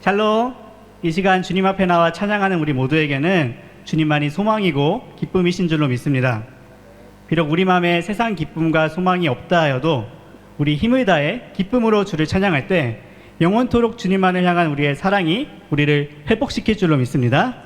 샬롬. 이 시간 주님 앞에 나와 찬양하는 우리 모두에게는 주님만이 소망이고 기쁨이신 줄로 믿습니다. 비록 우리 마음에 세상 기쁨과 소망이 없다 하여도 우리 힘을 다해 기쁨으로 주를 찬양할 때 영원토록 주님만을 향한 우리의 사랑이 우리를 회복시킬 줄로 믿습니다.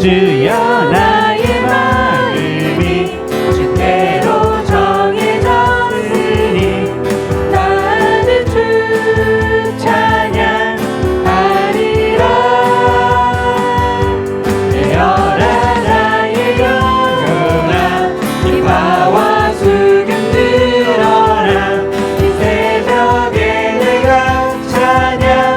주여 나의 마음이 주께로 정해졌으니 나는 주 찬양하리라. 되어라 나의 영혼아, 기뻐와 수금 들어라. 이 새벽에 내가 찬양하리라.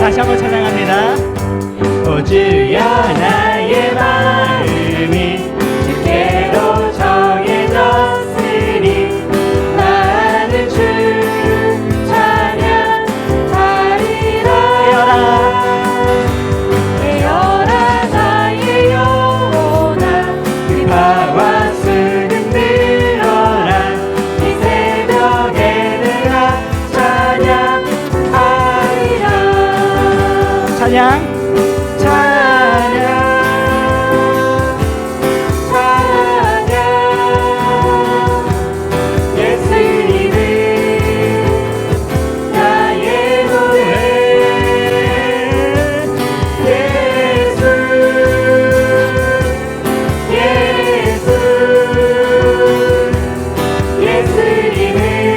다시 한번 찬양합니다. 오 주여 나의 마음이 주께로 정해졌으니 나는 주 찬양하리라. 되어라 나의 영혼아, 기뻐와 수금 들어라. 이 새벽에 내가 찬양, 예수님은 나의 노래. 예수님은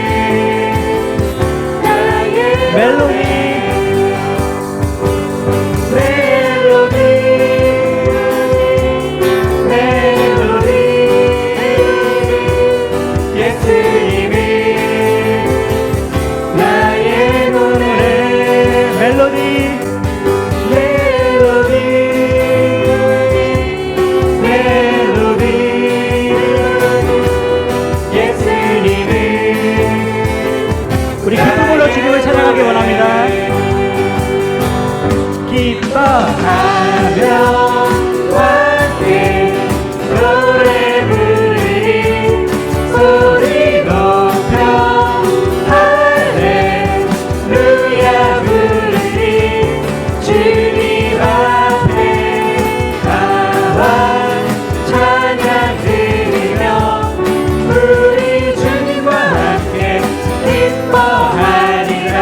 나의 멜로디. 우리 기쁨으로 주님을 찬양하기 원합니다. 기뻐하며 함께 노래 부르리. 소리 높여 할렐루야 부르리. 주님 앞에 나와 찬양 드리며 우리 주님과 함께 기뻐하리라.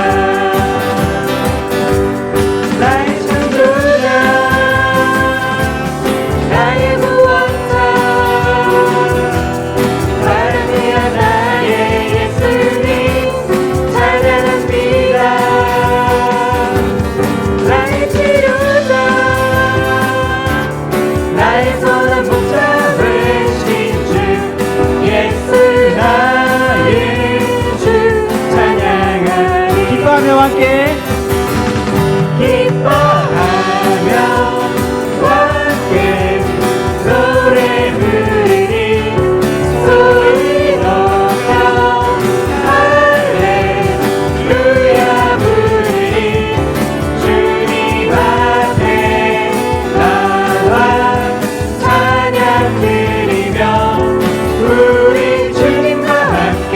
나의 창조자, 나의 구원자, 바람이야 나의 예수님 찬양합니다. 나의 치료자, 나의 선한 목자 되신 주 예수 나의 주 찬양하리. 기뻐하며 함께 기뻐하며 함께 노래 부르리. 소리 높여 할렐루야 부르리. 주님 앞에 나와 찬양 드리며 우리 주님과 함께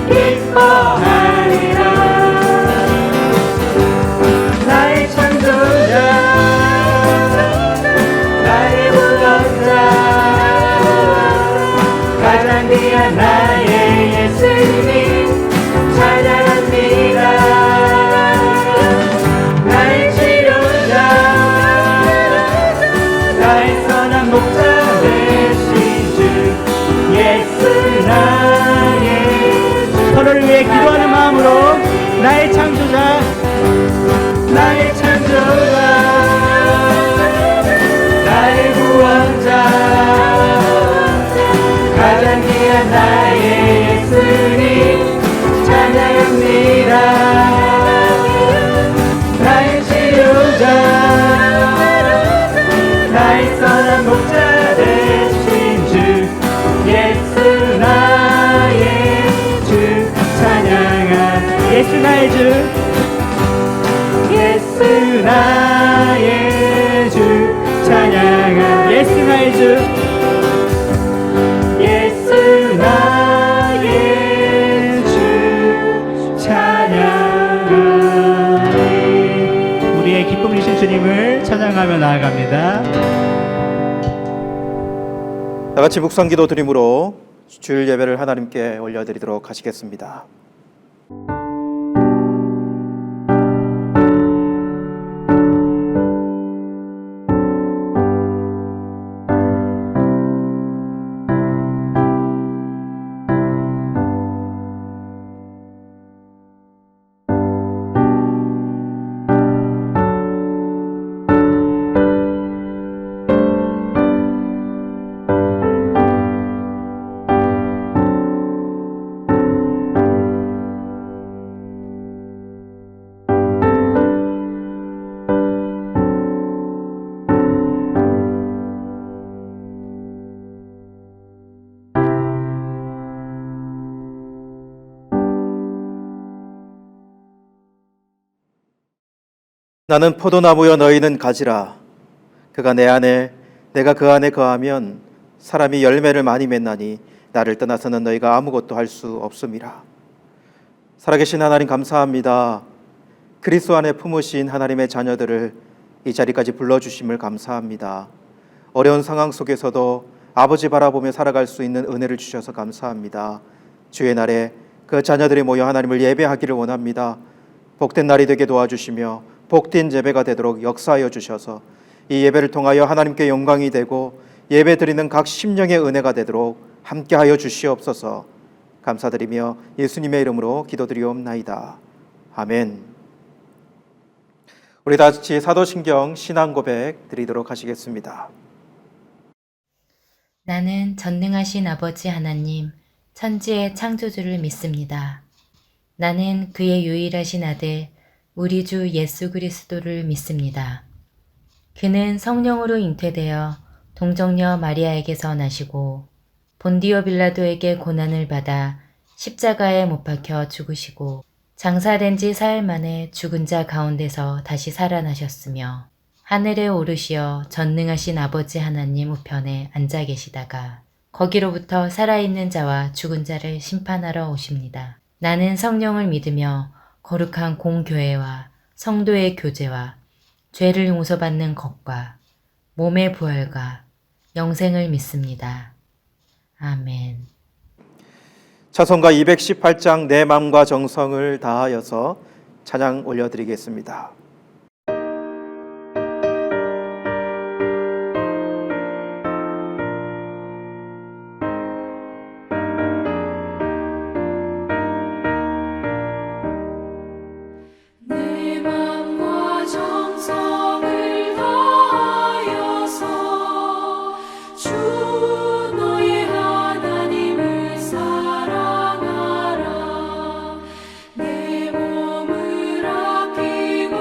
기뻐하리라. 기도하는 마음으로 나의 창조자, 나의 창조자, 나의 구원자, 가장 귀한 나의 예수님 찬양합니다. 나의 치료자, 나의 선한 목자 되신 주 예수 나의 주 찬양한 예수 나의 주, 예수 나의 주 찬양한 예수 나의 주, 예수 나의 주 찬양하리. 우리의 기쁨이신 주님을 찬양하며 나아갑니다. 다 같이 묵상기도 드림으로 주일 예배를 하나님께 올려드리도록 하시겠습니다. 나는 포도나무여 너희는 가지라. 그가 내 안에 내가 그 안에 거하면 사람이 열매를 많이 맺나니 나를 떠나서는 너희가 아무것도 할 수 없음이라. 살아계신 하나님 감사합니다. 그리스도 안에 품으신 하나님의 자녀들을 이 자리까지 불러주심을 감사합니다. 어려운 상황 속에서도 아버지 바라보며 살아갈 수 있는 은혜를 주셔서 감사합니다. 주의 날에 그 자녀들이 모여 하나님을 예배하기를 원합니다. 복된 날이 되게 도와주시며 복된 예배가 되도록 역사하여 주셔서 이 예배를 통하여 하나님께 영광이 되고 예배 드리는 각 심령의 은혜가 되도록 함께하여 주시옵소서. 감사드리며 예수님의 이름으로 기도드리옵나이다. 아멘. 우리 다 같이 사도신경 신앙 고백 드리도록 하시겠습니다. 나는 전능하신 아버지 하나님, 천지의 창조주를 믿습니다. 나는 그의 유일하신 아들 우리 주 예수 그리스도를 믿습니다. 그는 성령으로 잉태되어 동정녀 마리아에게서 나시고 본디오 빌라도에게 고난을 받아 십자가에 못 박혀 죽으시고 장사된 지 사흘 만에 죽은 자 가운데서 다시 살아나셨으며 하늘에 오르시어 전능하신 아버지 하나님 우편에 앉아 계시다가 거기로부터 살아있는 자와 죽은 자를 심판하러 오십니다. 나는 성령을 믿으며 거룩한 공교회와 성도의 교제와 죄를 용서받는 것과 몸의 부활과 영생을 믿습니다. 아멘. 찬송가 218장 내 맘과 정성을 다하여서 찬양 올려드리겠습니다. 내 몸을 아끼고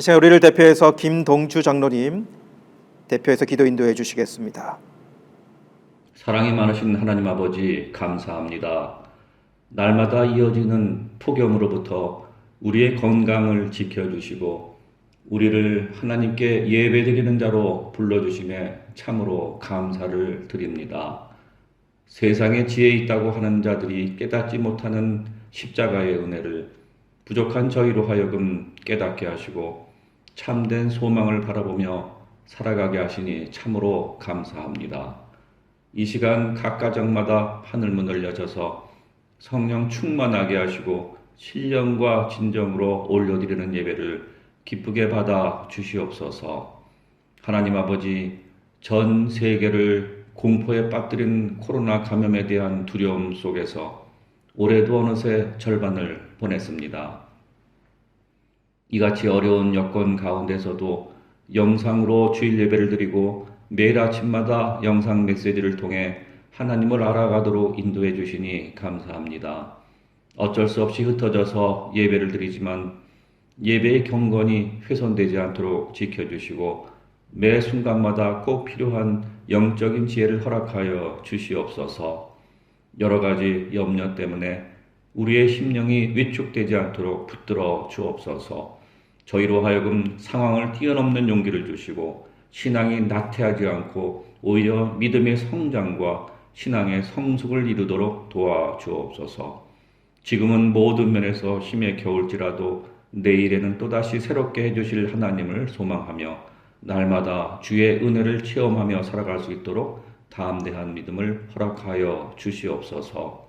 이 시간 우리를 대표해서 김동주 장로님 대표해서 기도 인도해 주시겠습니다. 사랑이 많으신 하나님 아버지 감사합니다. 날마다 이어지는 폭염으로부터 우리의 건강을 지켜주시고 우리를 하나님께 예배드리는 자로 불러주심에 참으로 감사를 드립니다. 세상에 지혜 있다고 하는 자들이 깨닫지 못하는 십자가의 은혜를 부족한 저희로 하여금 깨닫게 하시고 참된 소망을 바라보며 살아가게 하시니 참으로 감사합니다. 이 시간 각 가정마다 하늘문을 여셔서 성령 충만하게 하시고 신령과 진정으로 올려드리는 예배를 기쁘게 받아 주시옵소서. 하나님 아버지, 전 세계를 공포에 빠뜨린 코로나 감염에 대한 두려움 속에서 올해도 어느새 절반을 보냈습니다. 이같이 어려운 여건 가운데서도 영상으로 주일 예배를 드리고 매일 아침마다 영상 메시지를 통해 하나님을 알아가도록 인도해 주시니 감사합니다. 어쩔 수 없이 흩어져서 예배를 드리지만 예배의 경건이 훼손되지 않도록 지켜주시고 매 순간마다 꼭 필요한 영적인 지혜를 허락하여 주시옵소서. 여러 가지 염려 때문에 우리의 심령이 위축되지 않도록 붙들어 주옵소서. 저희로 하여금 상황을 뛰어넘는 용기를 주시고 신앙이 나태하지 않고 오히려 믿음의 성장과 신앙의 성숙을 이루도록 도와주옵소서. 지금은 모든 면에서 힘에 겨울지라도 내일에는 또다시 새롭게 해주실 하나님을 소망하며 날마다 주의 은혜를 체험하며 살아갈 수 있도록 담대한 믿음을 허락하여 주시옵소서.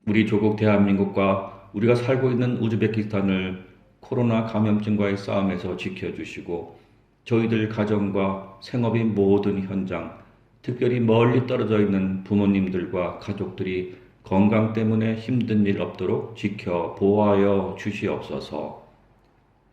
우리 조국 대한민국과 우리가 살고 있는 우즈베키스탄을 코로나 감염증과의 싸움에서 지켜주시고 저희들 가정과 생업의 모든 현장, 특별히 멀리 떨어져 있는 부모님들과 가족들이 건강 때문에 힘든 일 없도록 지켜 보호하여 주시옵소서.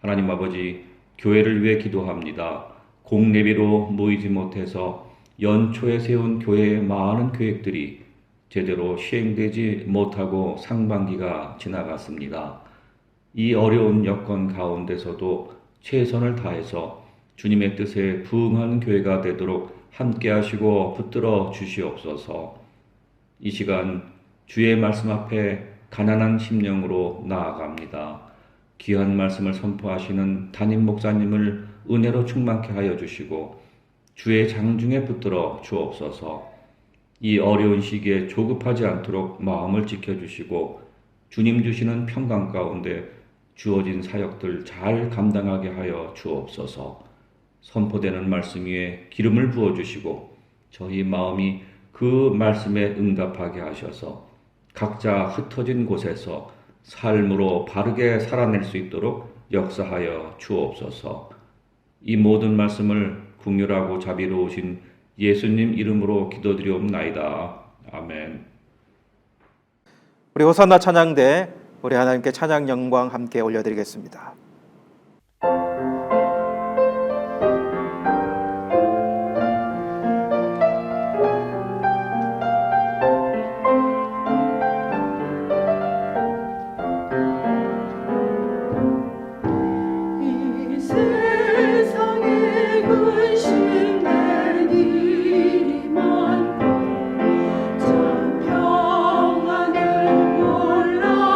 하나님 아버지, 교회를 위해 기도합니다. 공례비로 모이지 못해서 연초에 세운 교회의 많은 계획들이 제대로 시행되지 못하고 상반기가 지나갔습니다. 이 어려운 여건 가운데서도 최선을 다해서 주님의 뜻에 부응하는 교회가 되도록 함께 하시고 붙들어 주시옵소서. 이 시간 주의 말씀 앞에 가난한 심령으로 나아갑니다. 귀한 말씀을 선포하시는 담임 목사님을 은혜로 충만케 하여 주시고 주의 장중에 붙들어 주옵소서. 이 어려운 시기에 조급하지 않도록 마음을 지켜주시고 주님 주시는 평강 가운데 주어진 사역들 잘 감당하게 하여 주옵소서. 선포되는 말씀 위에 기름을 부어주시고 저희 마음이 그 말씀에 응답하게 하셔서 각자 흩어진 곳에서 삶으로 바르게 살아낼 수 있도록 역사하여 주옵소서. 이 모든 말씀을 긍휼하고 자비로우신 예수님 이름으로 기도드리옵나이다. 아멘. 우리 호산나 찬양대 우리 하나님께 찬양 영광 함께 올려드리겠습니다. 평안을 몰라구나.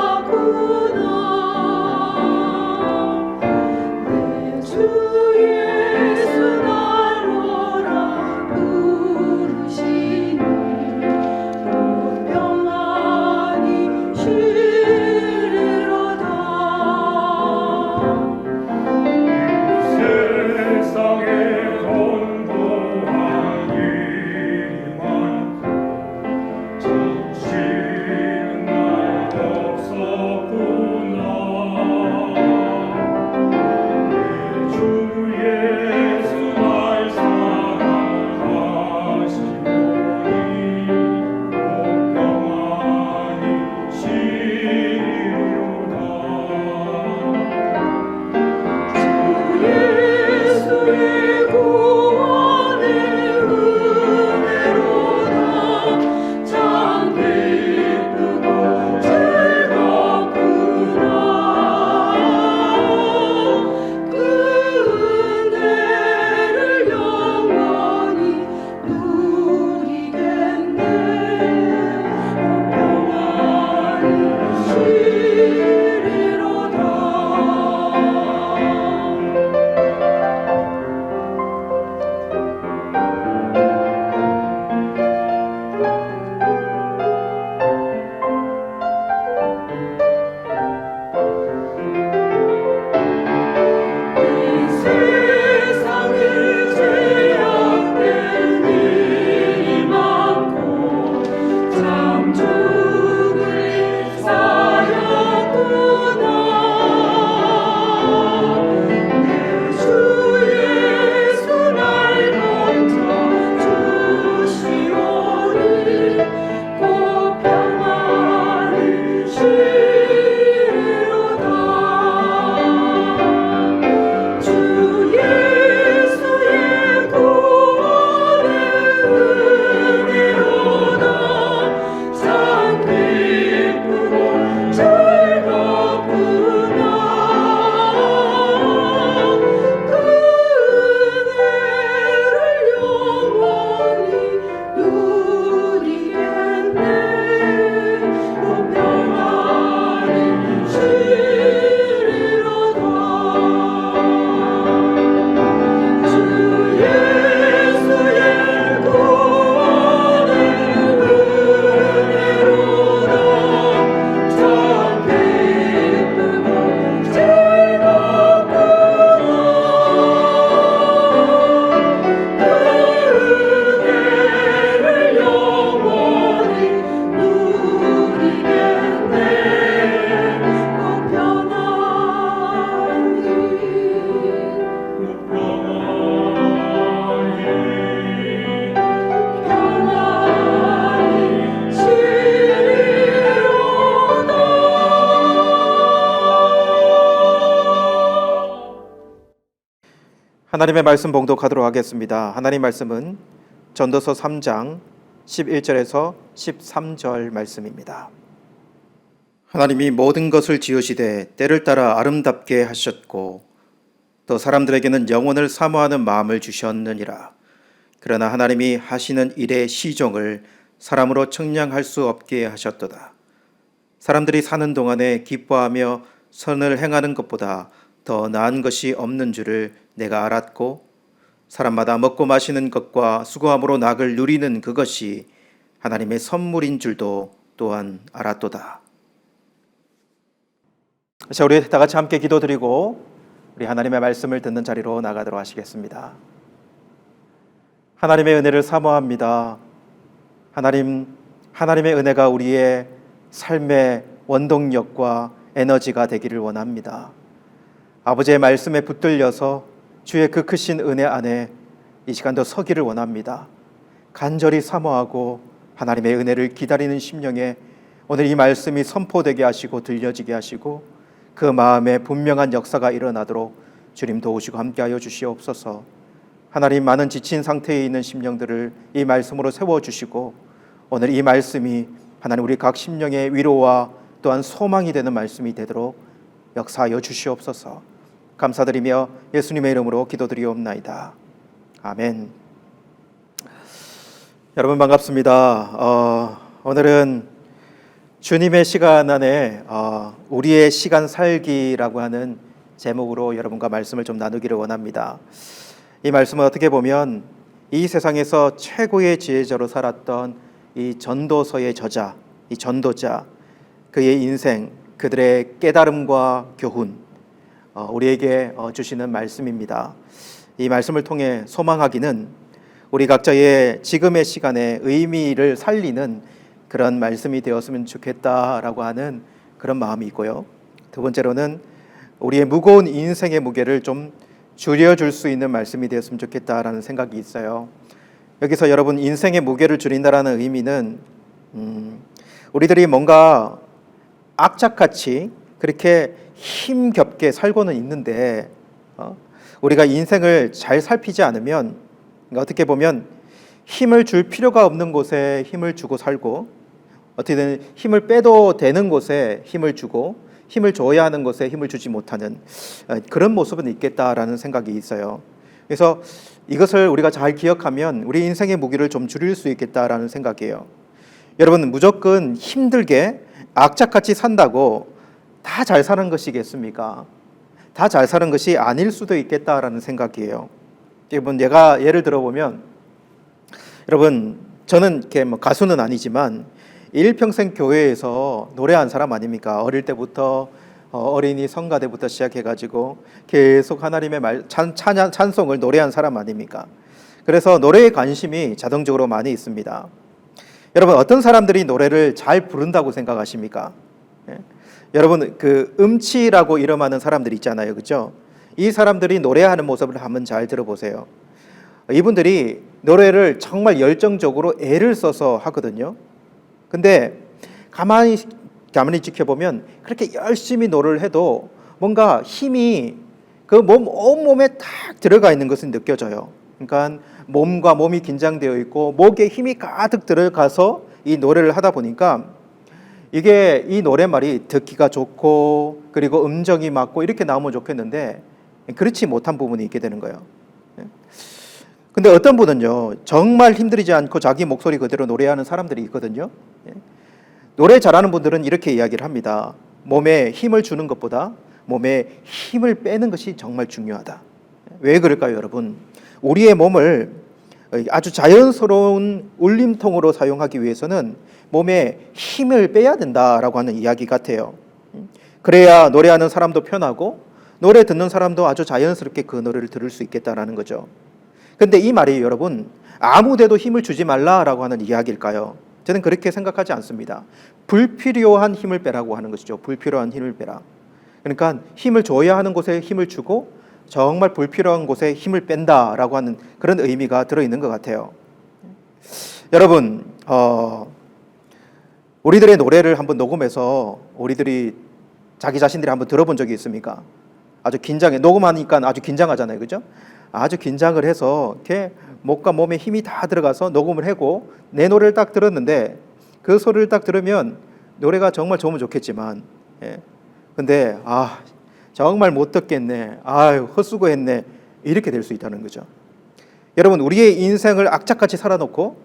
하나님의 말씀 봉독하도록 하겠습니다. 하나님 말씀은 전도서 3장 11절에서 13절 말씀입니다. 하나님이 모든 것을 지으시되 때를 따라 아름답게 하셨고 또 사람들에게는 영원을 사모하는 마음을 주셨느니라. 그러나 하나님이 하시는 일의 시종을 사람으로 측량할 수 없게 하셨도다. 사람들이 사는 동안에 기뻐하며 선을 행하는 것보다 더 나은 것이 없는 줄을 내가 알았고 사람마다 먹고 마시는 것과 수고함으로 낙을 누리는 그것이 하나님의 선물인 줄도 또한 알았도다. 자, 우리 다 같이 함께 기도드리고 우리 하나님의 말씀을 듣는 자리로 나가도록 하시겠습니다. 하나님의 은혜를 사모합니다. 하나님의 은혜가 우리의 삶의 원동력과 에너지가 되기를 원합니다. 아버지의 말씀에 붙들려서 주의 그 크신 은혜 안에 이 시간도 서기를 원합니다. 간절히 사모하고 하나님의 은혜를 기다리는 심령에 오늘 이 말씀이 선포되게 하시고 들려지게 하시고 그 마음에 분명한 역사가 일어나도록 주님 도우시고 함께하여 주시옵소서. 하나님, 많은 지친 상태에 있는 심령들을 이 말씀으로 세워주시고 오늘 이 말씀이 하나님 우리 각 심령의 위로와 또한 소망이 되는 말씀이 되도록 역사하여 주시옵소서. 감사드리며 예수님의 이름으로 기도드리옵나이다. 아멘. 여러분 반갑습니다. 오늘은 주님의 시간 안에 우리의 시간 살기라고 하는 제목으로 여러분과 말씀을 좀 나누기를 원합니다. 이 말씀은 어떻게 보면 이 세상에서 최고의 지혜자로 살았던 이 전도서의 저자, 이 전도자, 그의 인생, 그들의 깨달음과 교훈, 우리에게 주시는 말씀입니다. 이 말씀을 통해 소망하기는 우리 각자의 지금의 시간에 의미를 살리는 그런 말씀이 되었으면 좋겠다라고 하는 그런 마음이 있고요. 두 번째로는 우리의 무거운 인생의 무게를 좀 줄여줄 수 있는 말씀이 되었으면 좋겠다라는 생각이 있어요. 여기서 여러분, 인생의 무게를 줄인다라는 의미는 우리들이 뭔가 악착같이 그렇게 힘겹게 살고는 있는데 우리가 인생을 잘 살피지 않으면 어떻게 보면 힘을 줄 필요가 없는 곳에 힘을 주고 살고 어떻게든 힘을 빼도 되는 곳에 힘을 주고 힘을 줘야 하는 곳에 힘을 주지 못하는 그런 모습은 있겠다라는 생각이 있어요. 그래서 이것을 우리가 잘 기억하면 우리 인생의 무게를 좀 줄일 수 있겠다라는 생각이에요. 여러분, 무조건 힘들게 악착같이 산다고 다 잘 사는 것이겠습니까? 다 잘 사는 것이 아닐 수도 있겠다라는 생각이에요. 여러분, 내가 예를 들어보면, 여러분, 저는 이렇게 가수는 아니지만 일평생 교회에서 노래한 사람 아닙니까? 어릴 때부터 어린이 성가대부터 시작해가지고 계속 하나님의 찬송을 노래한 사람 아닙니까? 그래서 노래에 관심이 자동적으로 많이 있습니다. 여러분, 어떤 사람들이 노래를 잘 부른다고 생각하십니까? 여러분, 그 음치라고 이름하는 사람들이 있잖아요, 그렇죠? 이 사람들이 노래하는 모습을 한번 잘 들어보세요. 이분들이 노래를 정말 열정적으로 애를 써서 하거든요. 근데 가만히 지켜보면 그렇게 열심히 노래를 해도 뭔가 힘이 그 온몸에 딱 들어가 있는 것은 느껴져요. 그러니까 몸과 몸이 긴장되어 있고 목에 힘이 가득 들어가서 이 노래를 하다 보니까 이게 이 노래말이 듣기가 좋고 그리고 음정이 맞고 이렇게 나오면 좋겠는데 그렇지 못한 부분이 있게 되는 거예요. 근데 어떤 분은요, 정말 힘들이지 않고 자기 목소리 그대로 노래하는 사람들이 있거든요. 노래 잘하는 분들은 이렇게 이야기를 합니다. 몸에 힘을 주는 것보다 몸에 힘을 빼는 것이 정말 중요하다. 왜 그럴까요, 여러분? 우리의 몸을 아주 자연스러운 울림통으로 사용하기 위해서는 몸에 힘을 빼야 된다라고 하는 이야기 같아요. 그래야 노래하는 사람도 편하고 노래 듣는 사람도 아주 자연스럽게 그 노래를 들을 수 있겠다라는 거죠. 근데 이 말이 여러분, 아무 데도 힘을 주지 말라라고 하는 이야기일까요? 저는 그렇게 생각하지 않습니다. 불필요한 힘을 빼라고 하는 것이죠. 불필요한 힘을 빼라. 그러니까 힘을 줘야 하는 곳에 힘을 주고 정말 불필요한 곳에 힘을 뺀다라고 하는 그런 의미가 들어있는 것 같아요. 여러분, 우리들의 노래를 한번 녹음해서 우리들이 자기 자신들이 한번 들어본 적이 있습니까? 아주 긴장해. 녹음하니까 아주 긴장하잖아요, 그죠? 아주 긴장을 해서 이렇게 목과 몸에 힘이 다 들어가서 녹음을 하고 내 노래를 딱 들었는데 그 소리를 딱 들으면 노래가 정말 좋으면 좋겠지만 근데 정말 못 듣겠네. 아유, 헛수고했네. 이렇게 될 수 있다는 거죠. 여러분, 우리의 인생을 악착같이 살아놓고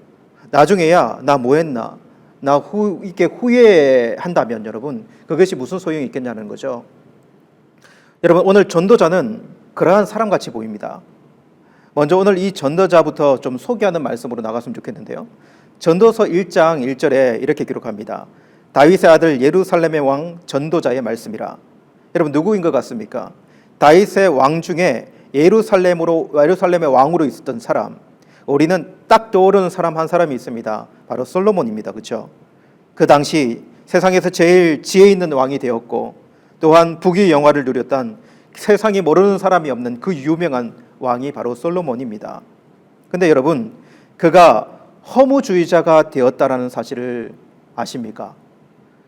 나중에야 나 뭐 했나? 이렇게 후회한다면 여러분, 그것이 무슨 소용이 있겠냐는 거죠. 여러분, 오늘 전도자는 그러한 사람같이 보입니다. 먼저 오늘 이 전도자부터 좀 소개하는 말씀으로 나갔으면 좋겠는데요. 전도서 1장 1절에 이렇게 기록합니다. 다윗의 아들 예루살렘의 왕 전도자의 말씀이라. 여러분, 누구인 것 같습니까? 다윗의 왕 중에 예루살렘의 왕으로 있었던 사람, 우리는 딱 떠오르는 사람 한 사람이 있습니다. 바로 솔로몬입니다. 그렇죠? 그 당시 세상에서 제일 지혜 있는 왕이 되었고 또한 부귀 영화를 누렸던 세상이 모르는 사람이 없는 그 유명한 왕이 바로 솔로몬입니다. 근데 여러분, 그가 허무주의자가 되었다라는 사실을 아십니까?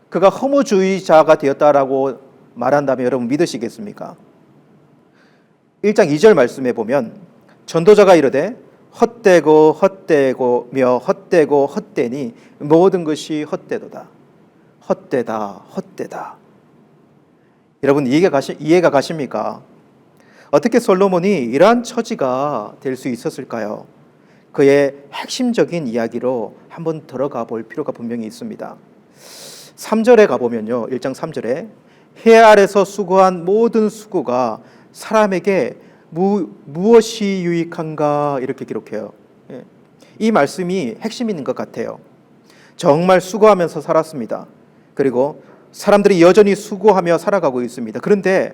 그가 허무주의자가 되었다라고 말한다면 여러분 믿으시겠습니까? 1장 2절 말씀에 보면 전도자가 이르되 헛되고 헛되고며 헛되고 헛되니 모든 것이 헛되도다. 헛되다, 헛되다. 여러분, 이해가 가십니까? 어떻게 솔로몬이 이러한 처지가 될 수 있었을까요? 그의 핵심적인 이야기로 한번 들어가 볼 필요가 분명히 있습니다. 3절에 가보면요, 1장 3절에 해 아래서 수고한 모든 수고가 사람에게 무엇이 유익한가 이렇게 기록해요. 이 말씀이 핵심인 것 같아요. 정말 수고하면서 살았습니다. 그리고 사람들이 여전히 수고하며 살아가고 있습니다. 그런데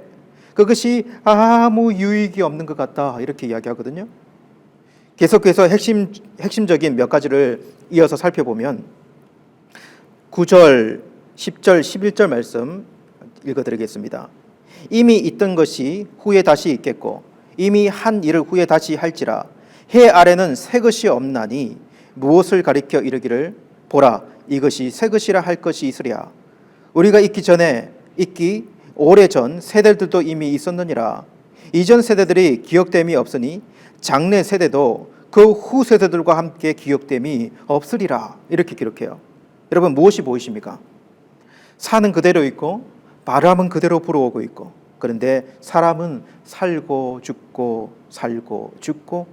그것이 아무 유익이 없는 것 같다 이렇게 이야기하거든요. 계속해서 핵심적인 몇 가지를 이어서 살펴보면 9절, 10절, 11절 말씀 읽어드리겠습니다. 이미 있던 것이 후에 다시 있겠고 이미 한 일을 후에 다시 할지라 해 아래는 새 것이 없나니 무엇을 가리켜 이르기를 보라 이것이 새 것이라 할 것이 있으랴. 우리가 있기 오래전 세대들도 이미 있었느니라. 이전 세대들이 기억됨이 없으니 장래 세대도 그 후 세대들과 함께 기억됨이 없으리라. 이렇게 기록해요. 여러분, 무엇이 보이십니까? 사는 그대로 있고 바람은 그대로 불어오고 있고, 그런데 사람은 살고 죽고 살고 죽고,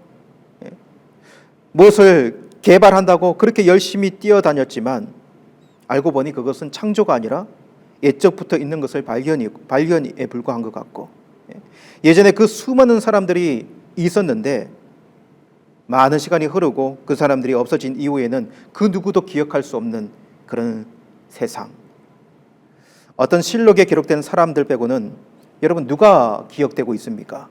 무엇을 개발한다고 그렇게 열심히 뛰어다녔지만 알고 보니 그것은 창조가 아니라 옛적부터 있는 것을 발견에 불과한 것 같고, 예전에 그 수많은 사람들이 있었는데 많은 시간이 흐르고 그 사람들이 없어진 이후에는 그 누구도 기억할 수 없는 그런 세상. 어떤 실록에 기록된 사람들 빼고는 여러분 누가 기억되고 있습니까?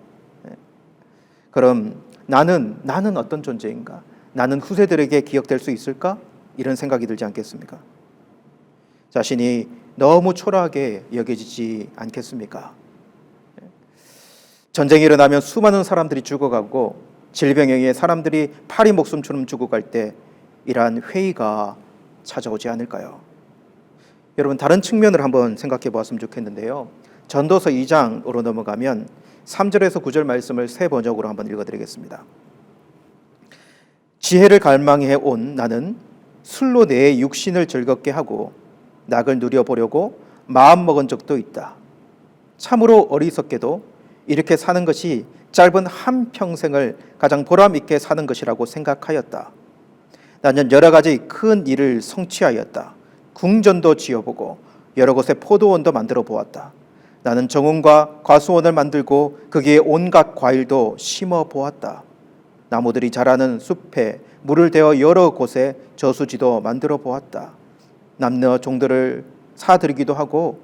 그럼 나는 어떤 존재인가? 나는 후세들에게 기억될 수 있을까? 이런 생각이 들지 않겠습니까? 자신이 너무 초라하게 여겨지지 않겠습니까? 전쟁이 일어나면 수많은 사람들이 죽어가고 질병에 의해 사람들이 파리 목숨처럼 죽어갈 때 이러한 회의가 찾아오지 않을까요? 여러분, 다른 측면을 한번 생각해 보았으면 좋겠는데요. 전도서 2장으로 넘어가면 3절에서 9절 말씀을 새 번역으로 한번 읽어드리겠습니다. 지혜를 갈망해 온 나는 술로 내 육신을 즐겁게 하고 낙을 누려보려고 마음먹은 적도 있다. 참으로 어리석게도 이렇게 사는 것이 짧은 한평생을 가장 보람있게 사는 것이라고 생각하였다. 나는 여러 가지 큰 일을 성취하였다. 궁전도 지어보고 여러 곳에 포도원도 만들어 보았다. 나는 정원과 과수원을 만들고 거기에 온갖 과일도 심어 보았다. 나무들이 자라는 숲에 물을 대어 여러 곳에 저수지도 만들어 보았다. 남녀 종들을 사들이기도 하고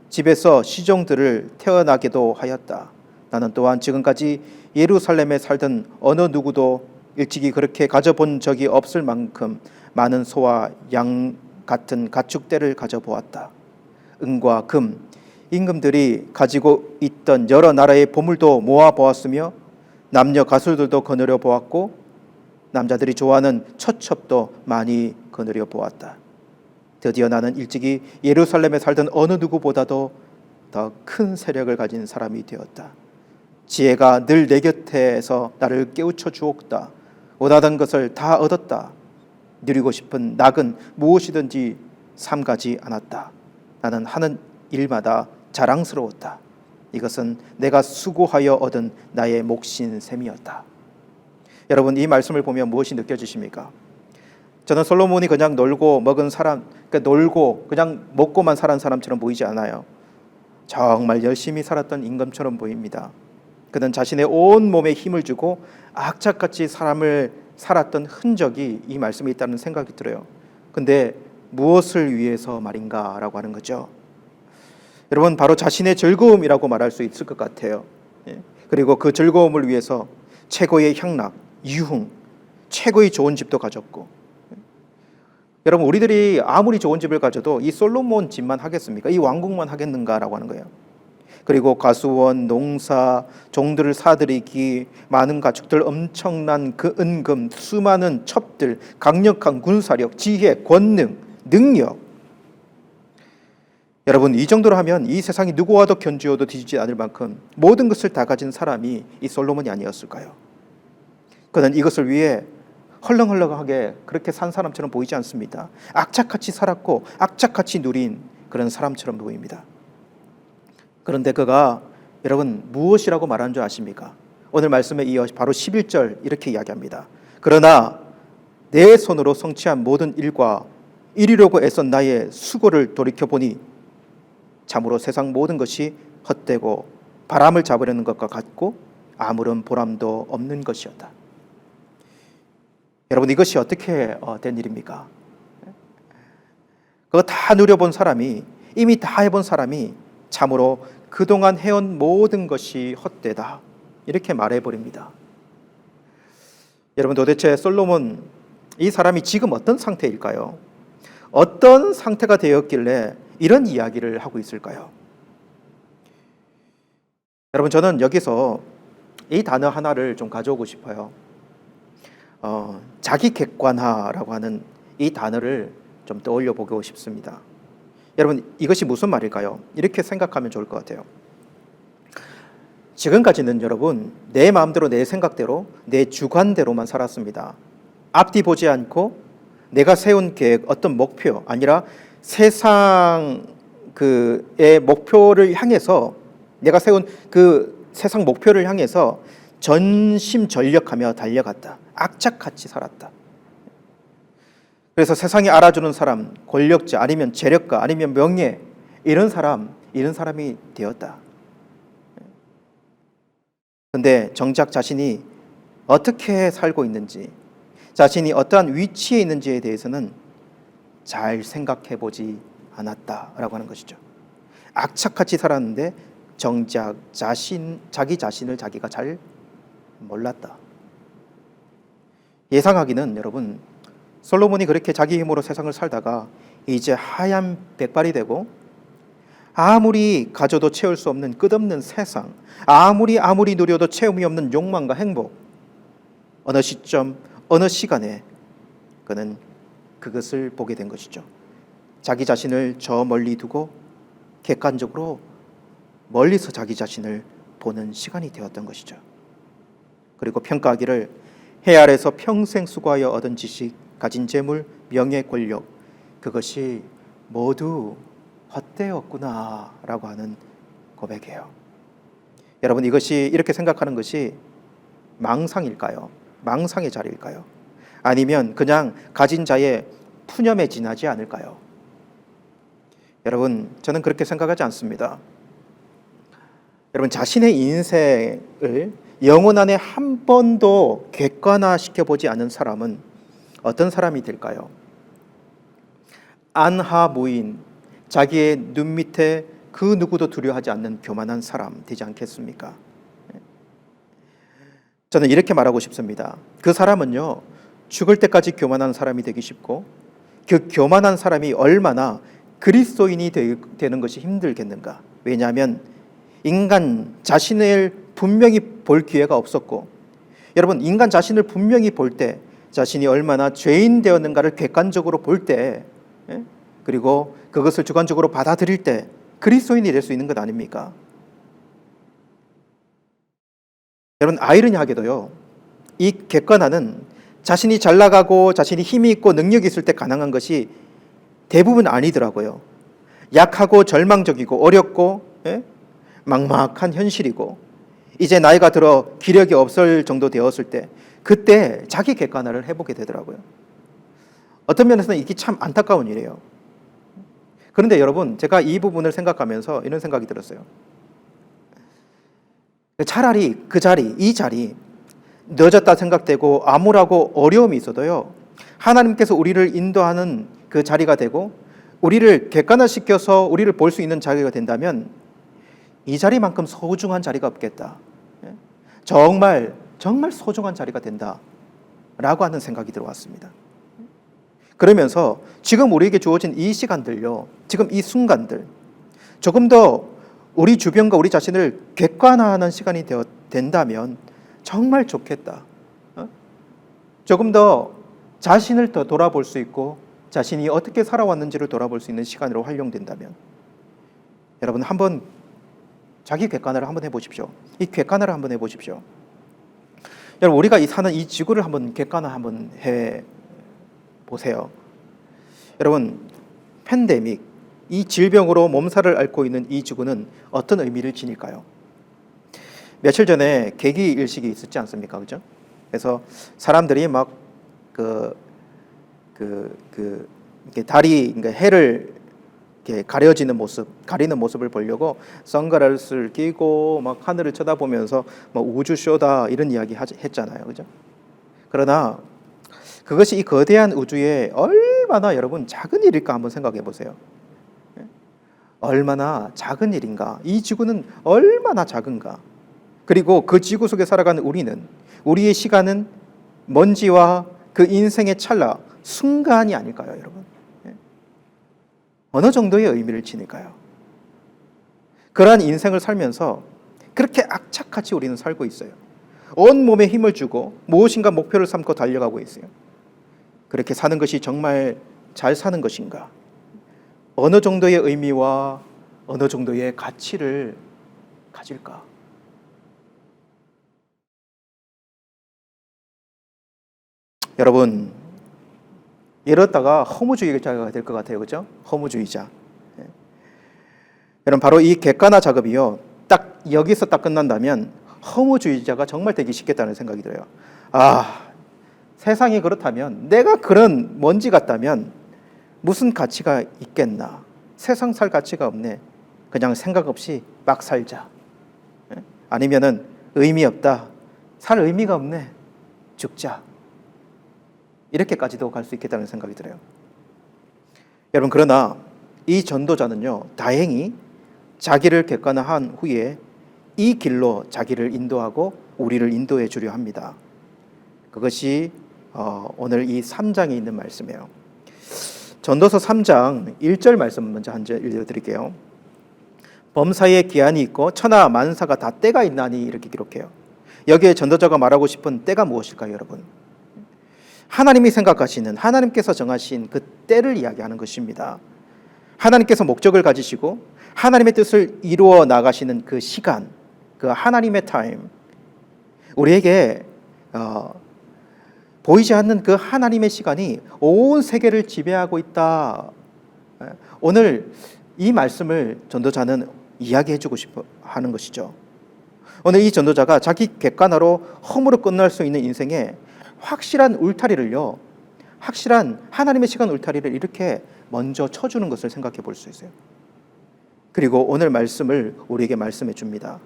집에서 시종들을 태어나게도 하였다. 나는 또한 지금까지 예루살렘에 살던 어느 누구도 일찍이 그렇게 가져본 적이 없을 만큼 많은 소와 양 같은 가축대를 가져보았다. 은과 금, 임금들이 가지고 있던 여러 나라의 보물도 모아보았으며 남녀 가수들도 거느려 보았고 남자들이 좋아하는 처첩도 많이 거느려 보았다. 드디어 나는 일찍이 예루살렘에 살던 어느 누구보다도 더 큰 세력을 가진 사람이 되었다. 지혜가 늘 내 곁에서 나를 깨우쳐 주었다. 원하던 것을 다 얻었다. 누리고 싶은 낙은 무엇이든지 삼가지 않았다. 나는 하는 일마다 자랑스러웠다. 이것은 내가 수고하여 얻은 나의 몫인 셈이었다. 여러분, 이 말씀을 보면 무엇이 느껴지십니까? 저는 솔로몬이 그냥 놀고 먹은 사람, 그러니까 놀고 그냥 먹고만 살은 사람처럼 보이지 않아요. 정말 열심히 살았던 임금처럼 보입니다. 그는 자신의 온 몸에 힘을 주고 악착같이 사람을 살았던 흔적이 이 말씀에 있다는 생각이 들어요. 근데 무엇을 위해서 말인가 라고 하는 거죠. 여러분, 바로 자신의 즐거움이라고 말할 수 있을 것 같아요. 그리고 그 즐거움을 위해서 최고의 향락, 유흥, 최고의 좋은 집도 가졌고, 여러분, 우리들이 아무리 좋은 집을 가져도 이 솔로몬 집만 하겠습니까? 이 왕국만 하겠는가라고 하는 거예요. 그리고 가수원, 농사, 종들을 사들이기, 많은 가축들, 엄청난 그 은금, 수많은 첩들, 강력한 군사력, 지혜, 권능, 능력. 여러분, 이 정도로 하면 이 세상이 누구와도 견주어도 뒤지지 않을 만큼 모든 것을 다 가진 사람이 이 솔로몬이 아니었을까요? 그는 이것을 위해 헐렁헐렁하게 그렇게 산 사람처럼 보이지 않습니다. 악착같이 살았고 악착같이 누린 그런 사람처럼 보입니다. 그런데 그가 여러분 무엇이라고 말하는 줄 아십니까? 오늘 말씀에 이어 바로 11절 이렇게 이야기합니다. 그러나 내 손으로 성취한 모든 일과 이루려고 애쓴 나의 수고를 돌이켜보니 참으로 세상 모든 것이 헛되고 바람을 잡으려는 것과 같고 아무런 보람도 없는 것이었다. 여러분, 이것이 어떻게 된 일입니까? 그거 다 누려본 사람이, 이미 다 해본 사람이 참으로 그동안 해온 모든 것이 헛되다 이렇게 말해버립니다. 여러분, 도대체 솔로몬 이 사람이 지금 어떤 상태일까요? 어떤 상태가 되었길래 이런 이야기를 하고 있을까요? 여러분, 저는 여기서 이 단어 하나를 좀 가져오고 싶어요. 자기 객관화라고 하는 이 단어를 좀 떠올려 보고 싶습니다. 여러분, 이것이 무슨 말일까요? 이렇게 생각하면 좋을 것 같아요. 지금까지는 여러분 내 마음대로, 내 생각대로, 내 주관대로만 살았습니다. 앞뒤 보지 않고 내가 세운 계획, 어떤 목표 아니라 세상 그의 목표를 향해서, 내가 세운 그 세상 목표를 향해서 전심전력하며 달려갔다. 악착같이 살았다. 그래서 세상이 알아주는 사람, 권력자 아니면 재력가 아니면 명예, 이런 사람이 되었다. 그런데 정작 자신이 어떻게 살고 있는지, 자신이 어떠한 위치에 있는지에 대해서는 잘 생각해 보지 않았다라고 하는 것이죠. 악착같이 살았는데 정작 자기 자신을 자기가 잘 몰랐다. 예상하기는 여러분, 솔로몬이 그렇게 자기 힘으로 세상을 살다가 이제 하얀 백발이 되고 아무리 가져도 채울 수 없는 끝없는 세상, 아무리 누려도 채움이 없는 욕망과 행복, 어느 시점, 어느 시간에 그는 그것을 보게 된 것이죠. 자기 자신을 저 멀리 두고 객관적으로 멀리서 자기 자신을 보는 시간이 되었던 것이죠. 그리고 평가하기를 해 아래서 평생 수고하여 얻은 지식, 가진 재물, 명예, 권력, 그것이 모두 헛되었구나 라고 하는 고백이에요. 여러분, 이것이 이렇게 생각하는 것이 망상일까요? 망상의 자리일까요? 아니면 그냥 가진 자의 푸념에 지나지 않을까요? 여러분, 저는 그렇게 생각하지 않습니다. 여러분, 자신의 인생을 영혼 안에 한 번도 객관화시켜 보지 않은 사람은 어떤 사람이 될까요? 안하무인, 자기의 눈 밑에 그 누구도 두려워하지 않는 교만한 사람 되지 않겠습니까? 저는 이렇게 말하고 싶습니다. 그 사람은요, 죽을 때까지 교만한 사람이 되기 쉽고, 그 교만한 사람이 얼마나 그리스도인이 되는 것이 힘들겠는가. 왜냐하면 인간 자신을 분명히 볼 기회가 없었고, 여러분, 인간 자신을 분명히 볼 때 자신이 얼마나 죄인 되었는가를 객관적으로 볼 때, 그리고 그것을 주관적으로 받아들일 때 그리스도인이 될 수 있는 것 아닙니까? 여러분, 아이러니하게도요, 이 객관화는 자신이 잘 나가고 자신이 힘이 있고 능력이 있을 때 가능한 것이 대부분 아니더라고요. 약하고 절망적이고 어렵고 막막한 현실이고 이제 나이가 들어 기력이 없을 정도 되었을 때 그때 자기 객관화를 해보게 되더라고요. 어떤 면에서는 이게 참 안타까운 일이에요. 그런데 여러분, 제가 이 부분을 생각하면서 이런 생각이 들었어요. 차라리 이 자리 늦었다 생각되고 암울하고 어려움이 있어도요, 하나님께서 우리를 인도하는 그 자리가 되고 우리를 객관화시켜서 우리를 볼 수 있는 자리가 된다면 이 자리만큼 소중한 자리가 없겠다. 정말 소중한 자리가 된다라고 하는 생각이 들어왔습니다. 그러면서 지금 우리에게 주어진 이 시간들요, 지금 이 순간들, 조금 더 우리 주변과 우리 자신을 객관화하는 시간이 된다면 정말 좋겠다. 조금 더 자신을 더 돌아볼 수 있고 자신이 어떻게 살아왔는지를 돌아볼 수 있는 시간으로 활용된다면, 여러분 한번 자기 객관화를 한번 해보십시오. 이 객관화를 한번 해보십시오. 여러분, 우리가 사는 이 지구를 한번 객관화 한번 해보세요. 여러분, 팬데믹, 이 질병으로 몸살을 앓고 있는 이 지구는 어떤 의미를 지닐까요? 며칠 전에 개기 일식이 있었지 않습니까? 그죠? 그래서 사람들이 막 이렇게 달이, 그러니까 해를 이렇게 가리는 모습을 보려고 선글라스를 끼고 막 하늘을 쳐다보면서 뭐 우주쇼다 이런 이야기 했잖아요. 그죠? 그러나 그것이 이 거대한 우주에 얼마나 여러분 작은 일일까 한번 생각해 보세요. 얼마나 작은 일인가? 이 지구는 얼마나 작은가? 그리고 그 지구 속에 살아가는 우리의 시간은 먼지와 그 인생의 찰나, 순간이 아닐까요, 여러분? 어느 정도의 의미를 지닐까요? 그러한 인생을 살면서 그렇게 악착같이 우리는 살고 있어요. 온 몸에 힘을 주고 무엇인가 목표를 삼고 달려가고 있어요. 그렇게 사는 것이 정말 잘 사는 것인가? 어느 정도의 의미와 어느 정도의 가치를 가질까? 여러분, 이러다가 허무주의자가 될 것 같아요. 그죠? 허무주의자. 여러분, 바로 이 객관화 작업이요, 딱 여기서 딱 끝난다면 허무주의자가 정말 되기 쉽겠다는 생각이 들어요. 세상이 그렇다면, 내가 그런 먼지 같다면 무슨 가치가 있겠나? 세상 살 가치가 없네. 그냥 생각 없이 막 살자. 아니면은 의미 없다. 살 의미가 없네. 죽자. 이렇게까지도 갈 수 있겠다는 생각이 들어요. 여러분, 그러나 이 전도자는요, 다행히 자기를 객관화한 후에 이 길로 자기를 인도하고 우리를 인도해 주려 합니다. 그것이 오늘 이 3장에 있는 말씀이에요. 전도서 3장 1절 말씀 먼저 한 절 읽어드릴게요. 범사에 기한이 있고 천하 만사가 다 때가 있나니, 이렇게 기록해요. 여기에 전도자가 말하고 싶은 때가 무엇일까요, 여러분? 하나님이 생각하시는, 하나님께서 정하신 그 때를 이야기하는 것입니다. 하나님께서 목적을 가지시고 하나님의 뜻을 이루어 나가시는 그 시간, 그 하나님의 타임, 우리에게 보이지 않는 그 하나님의 시간이 온 세계를 지배하고 있다. 오늘 이 말씀을 전도자는 이야기해 주고 싶어 하는 것이죠. 오늘 이 전도자가 자기 객관화로 허무로 끝날 수 있는 인생에 확실한 울타리를요, 확실한 하나님의 시간 울타리를 이렇게 먼저 쳐주는 것을 생각해 볼 수 있어요. 그리고 오늘 말씀을 우리에게 말씀해 줍니다.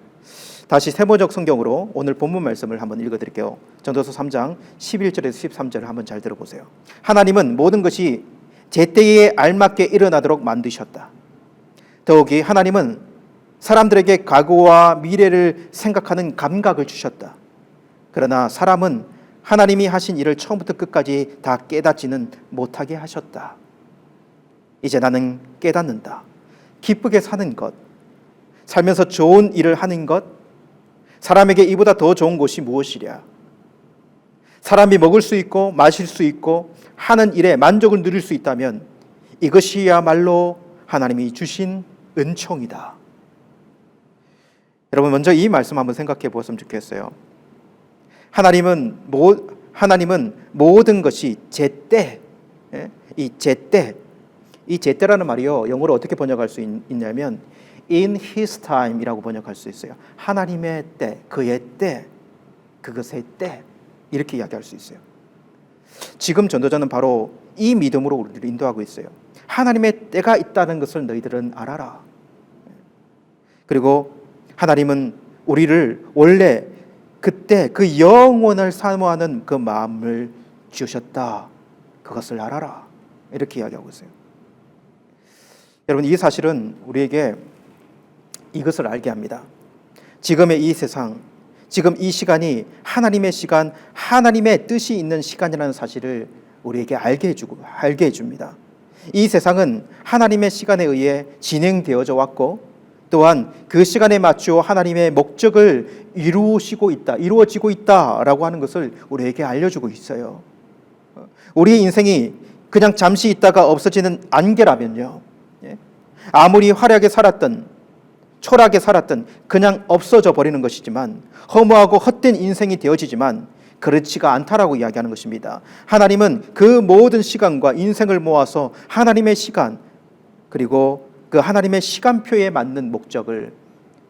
다시 세모적 성경으로 오늘 본문 말씀을 한번 읽어드릴게요. 전도서 3장 11절에서 13절을 한번 잘 들어보세요. 하나님은 모든 것이 제때에 알맞게 일어나도록 만드셨다. 더욱이 하나님은 사람들에게 과거와 미래를 생각하는 감각을 주셨다. 그러나 사람은 하나님이 하신 일을 처음부터 끝까지 다 깨닫지는 못하게 하셨다. 이제 나는 깨닫는다. 기쁘게 사는 것, 살면서 좋은 일을 하는 것, 사람에게 이보다 더 좋은 것이 무엇이랴? 사람이 먹을 수 있고 마실 수 있고 하는 일에 만족을 누릴 수 있다면 이것이야말로 하나님이 주신 은총이다. 여러분, 먼저 이 말씀 한번 생각해 보았으면 좋겠어요. 하나님은 모든 것이 제때, 이 제때라는 말이요, 영어로 어떻게 번역할 수 있냐면 in his time이라고 번역할 수 있어요. 하나님의 때, 그의 때, 그것의 때, 이렇게 이야기할 수 있어요. 지금 전도자는 바로 이 믿음으로 우리를 인도하고 있어요. 하나님의 때가 있다는 것을 너희들은 알아라. 그리고 하나님은 우리를 원래 그때 그 영원을 사모하는 그 마음을 주셨다. 그것을 알아라. 이렇게 이야기하고 있어요. 여러분, 이 사실은 우리에게 이것을 알게 합니다. 지금의 이 세상, 지금 이 시간이 하나님의 시간, 하나님의 뜻이 있는 시간이라는 사실을 우리에게 알게 해줍니다. 이 세상은 하나님의 시간에 의해 진행되어져 왔고, 또한 그 시간에 맞추어 하나님의 목적을 이루어지고 있다라고 하는 것을 우리에게 알려주고 있어요. 우리의 인생이 그냥 잠시 있다가 없어지는 안개라면요, 아무리 화려하게 살았던, 초라하게 살았던 그냥 없어져 버리는 것이지만, 허무하고 헛된 인생이 되어지지만 그렇지가 않다라고 이야기하는 것입니다. 하나님은 그 모든 시간과 인생을 모아서 하나님의 시간, 그리고 그 하나님의 시간표에 맞는 목적을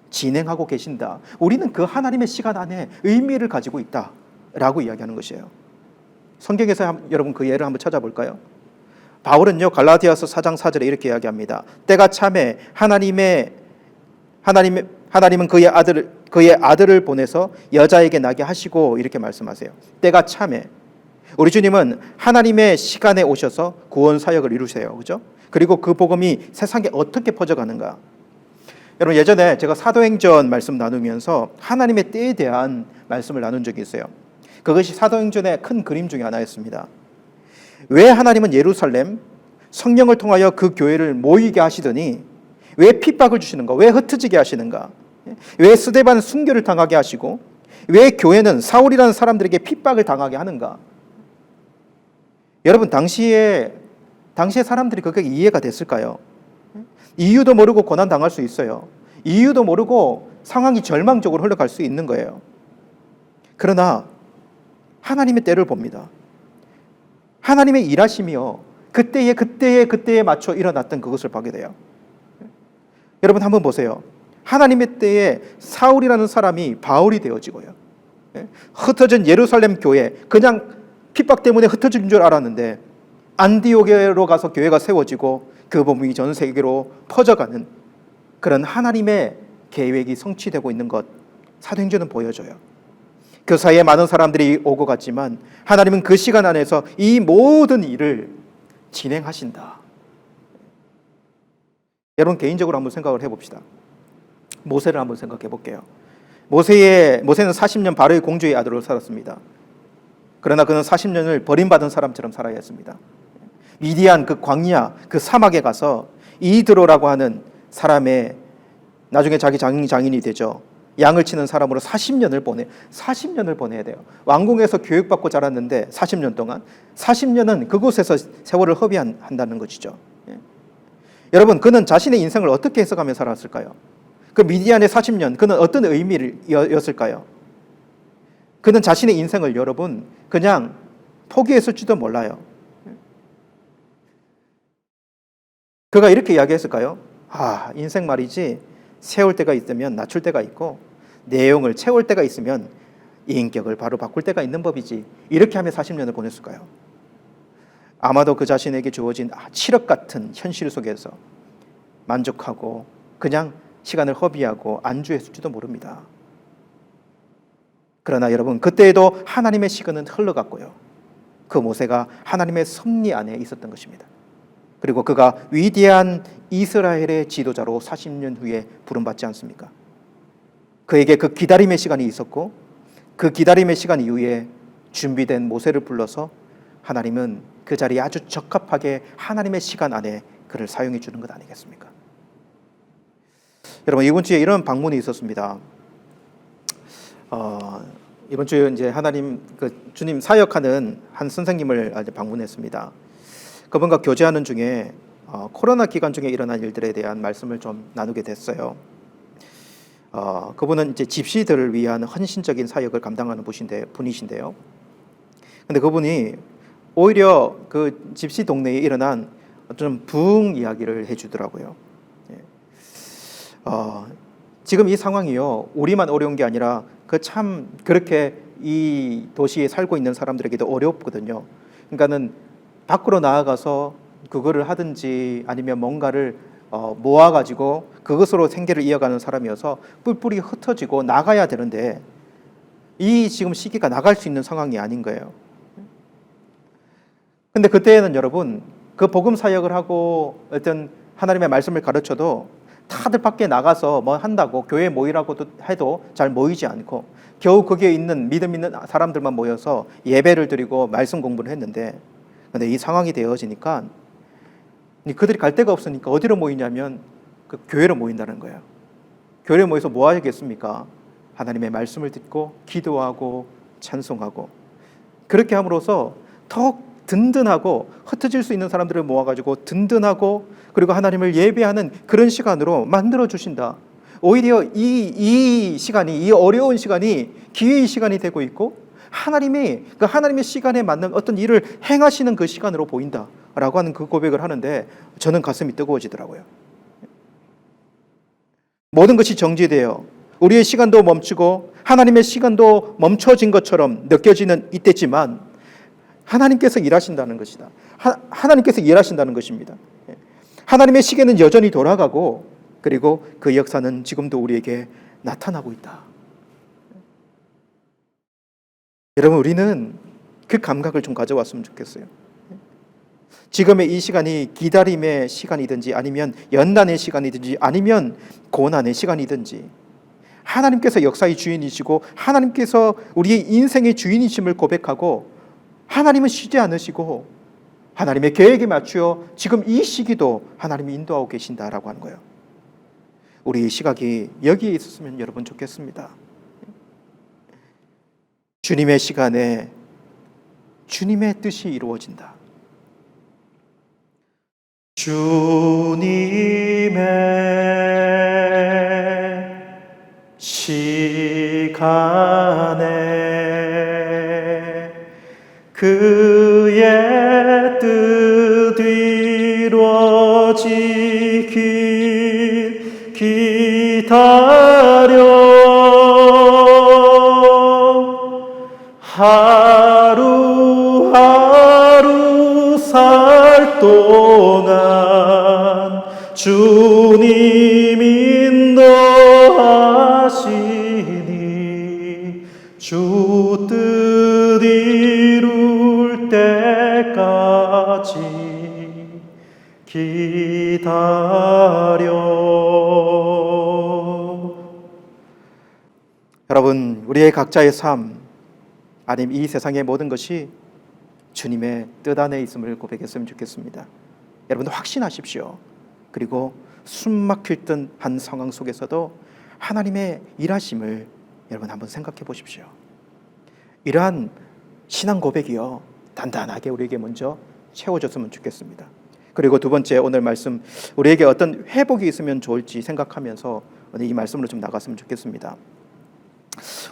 진행하고 계신다. 우리는 그 하나님의 시간 안에 의미를 가지고 있다라고 이야기하는 것이에요. 성경에서 여러분 그 예를 한번 찾아볼까요? 바울은요, 갈라디아서 4장 4절에 이렇게 이야기합니다. 때가 참에 하나님은 그의 아들을 보내서 여자에게 나게 하시고, 이렇게 말씀하세요. 때가 참에. 우리 주님은 하나님의 시간에 오셔서 구원 사역을 이루세요. 그죠? 그리고 그 복음이 세상에 어떻게 퍼져가는가? 여러분, 예전에 제가 사도행전 말씀 나누면서 하나님의 때에 대한 말씀을 나눈 적이 있어요. 그것이 사도행전의 큰 그림 중에 하나였습니다. 왜 하나님은 예루살렘 성령을 통하여 그 교회를 모이게 하시더니 왜 핍박을 주시는가? 왜 흩어지게 하시는가? 왜 스데반 순교를 당하게 하시고 왜 교회는 사울이라는 사람들에게 핍박을 당하게 하는가? 여러분, 당시에 사람들이 그게 이해가 됐을까요? 이유도 모르고 고난 당할 수 있어요. 이유도 모르고 상황이 절망적으로 흘러갈 수 있는 거예요. 그러나 하나님의 때를 봅니다. 하나님의 일하심이요, 그때에 맞춰 일어났던 그것을 보게 돼요. 여러분, 한번 보세요. 하나님의 때에 사울이라는 사람이 바울이 되어지고요, 흩어진 예루살렘 교회, 그냥 핍박 때문에 흩어진 줄 알았는데 안디옥으로 가서 교회가 세워지고 그 복음이 전 세계로 퍼져가는 그런 하나님의 계획이 성취되고 있는 것, 사도행전은 보여줘요. 그 사이에 많은 사람들이 오고 갔지만 하나님은 그 시간 안에서 이 모든 일을 진행하신다. 여러분, 개인적으로 한번 생각을 해봅시다. 모세를 한번 생각해 볼게요. 모세는 40년 바로의 공주의 아들로 살았습니다. 그러나 그는 40년을 버림받은 사람처럼 살아야 했습니다. 미디안 그 광야, 그 사막에 가서 이드로라고 하는 사람의, 나중에 자기 장인이 되죠, 양을 치는 사람으로 40년을 보내야 돼요. 왕궁에서 교육받고 자랐는데 40년 동안, 40년은 그곳에서 세월을 허비한다는 것이죠. 여러분, 그는 자신의 인생을 어떻게 해석하며 살았을까요? 그 미디안의 40년, 그는 어떤 의미였을까요? 그는 자신의 인생을 여러분 그냥 포기했을지도 몰라요. 그가 이렇게 이야기했을까요? 인생 말이지, 세울 때가 있으면 낮출 때가 있고 내용을 채울 때가 있으면 인격을 바로 바꿀 때가 있는 법이지, 이렇게 하며 40년을 보냈을까요? 아마도 그 자신에게 주어진 칠흑 같은 현실 속에서 만족하고 그냥 시간을 허비하고 안주했을지도 모릅니다. 그러나 여러분, 그때에도 하나님의 시간은 흘러갔고요, 그 모세가 하나님의 섭리 안에 있었던 것입니다. 그리고 그가 위대한 이스라엘의 지도자로 40년 후에 부름받지 않습니까? 그에게 그 기다림의 시간이 있었고, 그 기다림의 시간 이후에 준비된 모세를 불러서 하나님은 그 자리에 아주 적합하게 하나님의 시간 안에 그를 사용해 주는 것 아니겠습니까? 여러분, 이번 주에 이런 방문이 있었습니다. 이번 주에 이제 주님 사역하는 한 선생님을 방문했습니다. 그분과 교제하는 중에 코로나 기간 중에 일어난 일들에 대한 말씀을 좀 나누게 됐어요. 그분은 이제 집시들을 위한 헌신적인 사역을 감당하는 분이신데요. 근데 그분이 오히려 그 집시 동네에 일어난 어떤 부흥 이야기를 해주더라고요. 지금 이 상황이요, 우리만 어려운 게 아니라 그렇게 이 도시에 살고 있는 사람들에게도 어렵거든요. 그러니까는 밖으로 나아가서 그거를 하든지 아니면 뭔가를 모아가지고 그것으로 생계를 이어가는 사람이어서 뿔뿔이 흩어지고 나가야 되는데 이 지금 시기가 나갈 수 있는 상황이 아닌 거예요. 근데 그때는 여러분, 그 복음 사역을 하고 어떤 하나님의 말씀을 가르쳐도 다들 밖에 나가서 뭐 한다고 교회 모이라고도 해도 잘 모이지 않고 겨우 거기에 있는 믿음 있는 사람들만 모여서 예배를 드리고 말씀 공부를 했는데, 근데 이 상황이 되어지니까 그들이 갈 데가 없으니까 어디로 모이냐면 그 교회로 모인다는 거예요. 교회에 모여서 뭐 하겠습니까? 하나님의 말씀을 듣고 기도하고 찬송하고, 그렇게 함으로써 더 든든하고 흩어질 수 있는 사람들을 모아가지고 든든하고 그리고 하나님을 예배하는 그런 시간으로 만들어 주신다. 오히려 이 시간이, 이 어려운 시간이 기회의 시간이 되고 있고 하나님의 시간에 맞는 어떤 일을 행하시는 그 시간으로 보인다라고 하는 그 고백을 하는데 저는 가슴이 뜨거워지더라고요. 모든 것이 정지되어 우리의 시간도 멈추고 하나님의 시간도 멈춰진 것처럼 느껴지는 이때지만 하나님께서 일하신다는 것이다. 하나님께서 일하신다는 것입니다. 하나님의 시계는 여전히 돌아가고 그리고 그 역사는 지금도 우리에게 나타나고 있다. 여러분, 우리는 그 감각을 좀 가져왔으면 좋겠어요. 지금의 이 시간이 기다림의 시간이든지 아니면 연단의 시간이든지 아니면 고난의 시간이든지 하나님께서 역사의 주인이시고 하나님께서 우리의 인생의 주인이심을 고백하고 하나님은 쉬지 않으시고 하나님의 계획에 맞추어 지금 이 시기도 하나님이 인도하고 계신다라고 하는 거예요. 우리의 시각이 여기에 있었으면 여러분 좋겠습니다. 주님의 시간에 주님의 뜻이 이루어진다. 주님의 시간에 그의 뜻 이루어지길 기다려 하루하루 살 동안 주님 인도하시니 주 뜻 이룰 때까지 기다려. 여러분, 우리의 각자의 삶 아니면 이 세상의 모든 것이 주님의 뜻 안에 있음을 고백했으면 좋겠습니다. 여러분도 확신하십시오. 그리고 숨 막힐 듯 한 상황 속에서도 하나님의 일하심을 여러분 한번 생각해 보십시오. 이러한 신앙 고백이요, 단단하게 우리에게 먼저 채워졌으면 좋겠습니다. 그리고 두 번째, 오늘 말씀 우리에게 어떤 회복이 있으면 좋을지 생각하면서 오늘 이 말씀으로 좀 나갔으면 좋겠습니다.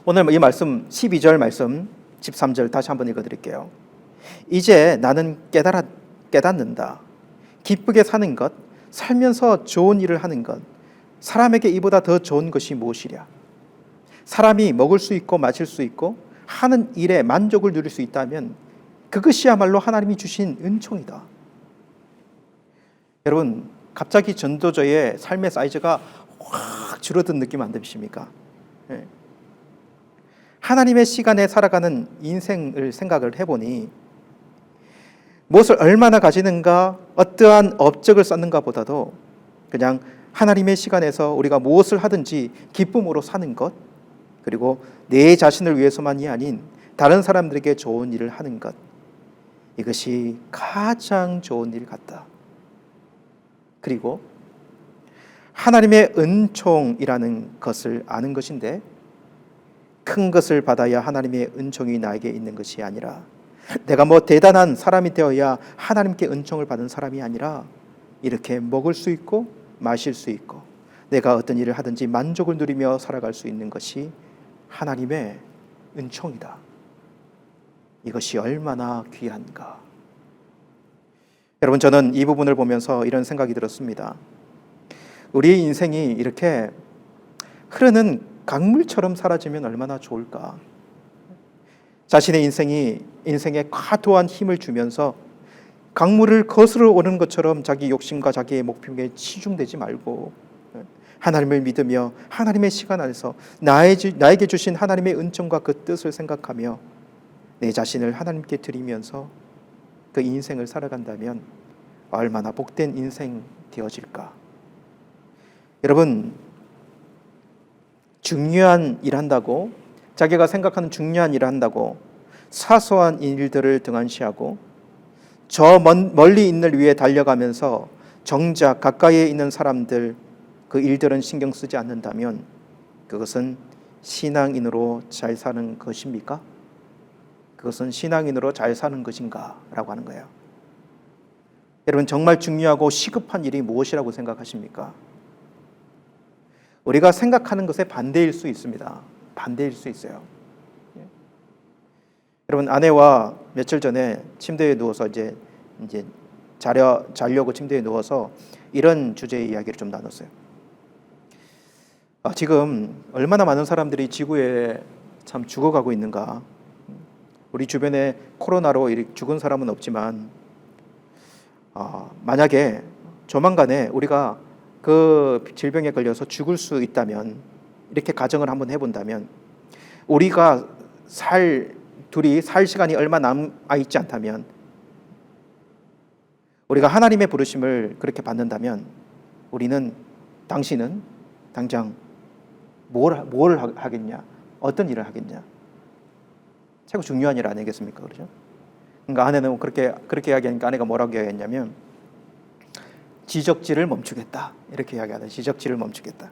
오늘 이 말씀 12절 말씀 13절 다시 한번 읽어드릴게요. 이제 나는 깨닫는다. 기쁘게 사는 것, 살면서 좋은 일을 하는 것, 사람에게 이보다 더 좋은 것이 무엇이랴. 사람이 먹을 수 있고 마실 수 있고 하는 일에 만족을 누릴 수 있다면 그것이야말로 하나님이 주신 은총이다. 여러분, 갑자기 전도자의 삶의 사이즈가 확 줄어든 느낌 안 드십니까? 네. 하나님의 시간에 살아가는 인생을 생각을 해보니 무엇을 얼마나 가지는가, 어떠한 업적을 쌓는가 보다도 그냥 하나님의 시간에서 우리가 무엇을 하든지 기쁨으로 사는 것, 그리고 내 자신을 위해서만이 아닌 다른 사람들에게 좋은 일을 하는 것, 이것이 가장 좋은 일 같다. 그리고 하나님의 은총이라는 것을 아는 것인데, 큰 것을 받아야 하나님의 은총이 나에게 있는 것이 아니라, 내가 뭐 대단한 사람이 되어야 하나님께 은총을 받은 사람이 아니라, 이렇게 먹을 수 있고 마실 수 있고 내가 어떤 일을 하든지 만족을 누리며 살아갈 수 있는 것이 하나님의 은총이다. 이것이 얼마나 귀한가. 여러분, 저는 이 부분을 보면서 이런 생각이 들었습니다. 우리의 인생이 이렇게 흐르는 강물처럼 사라지면 얼마나 좋을까. 자신의 인생에 과도한 힘을 주면서 강물을 거스러 오는 것처럼 자기 욕심과 자기의 목표에 치중되지 말고 하나님을 믿으며 하나님의 시간 안에서 나에게 주신 하나님의 은총과 그 뜻을 생각하며 내 자신을 하나님께 드리면서 그 인생을 살아간다면 얼마나 복된 인생 되어질까. 여러분, 중요한 일 한다고, 자기가 생각하는 중요한 일을 한다고 사소한 일들을 등한시하고 저 멀리 있는 위에 달려가면서 정작 가까이에 있는 사람들 그 일들은 신경 쓰지 않는다면 그것은 신앙인으로 잘 사는 것입니까? 그것은 신앙인으로 잘 사는 것인가? 라고 하는 거예요. 여러분, 정말 중요하고 시급한 일이 무엇이라고 생각하십니까? 우리가 생각하는 것의 반대일 수 있습니다. 반대일 수 있어요. 여러분, 아내와 며칠 전에 침대에 누워서 이제 자려고 침대에 누워서 이런 주제의 이야기를 좀 나눴어요. 지금 얼마나 많은 사람들이 지구에 참 죽어가고 있는가. 우리 주변에 코로나로 죽은 사람은 없지만 만약에 조만간에 우리가 그 질병에 걸려서 죽을 수 있다면, 이렇게 가정을 한번 해본다면 우리가 둘이 살 시간이 얼마 남아 있지 않다면, 우리가 하나님의 부르심을 그렇게 받는다면 당신은 당장 뭘 하겠냐? 어떤 일을 하겠냐? 최고 중요한 일 아니겠습니까? 그렇죠? 그러니까 아내는 그렇게 이야기하니까 아내가 뭐라고 이야기했냐면 지적질을 멈추겠다. 이렇게 이야기하다. 지적질을 멈추겠다.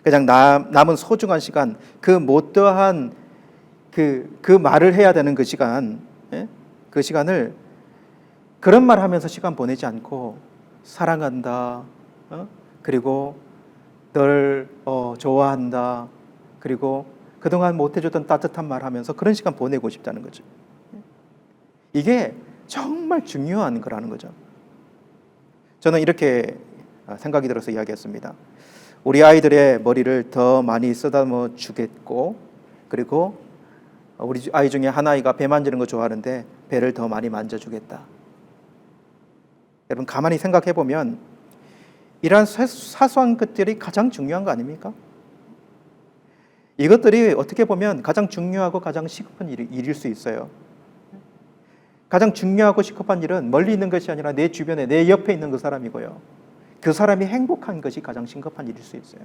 그냥 남은 소중한 시간, 그 못다한 그 말을 해야 되는 그 시간, 그 시간을 그런 말 하면서 시간 보내지 않고 사랑한다, 그리고 널 좋아한다, 그리고 그동안 못해줬던 따뜻한 말 하면서 그런 시간 보내고 싶다는 거죠. 이게 정말 중요한 거라는 거죠. 저는 이렇게 생각이 들어서 이야기했습니다. 우리 아이들의 머리를 더 많이 쓰다듬어 주겠고, 그리고 우리 아이 중에 한 아이가 배 만지는 거 좋아하는데 배를 더 많이 만져주겠다. 여러분, 가만히 생각해 보면 이러한 사소한 것들이 가장 중요한 거 아닙니까? 이것들이 어떻게 보면 가장 중요하고 가장 시급한 일일 수 있어요. 가장 중요하고 시급한 일은 멀리 있는 것이 아니라 내 주변에, 내 옆에 있는 그 사람이고요. 그 사람이 행복한 것이 가장 시급한 일일 수 있어요.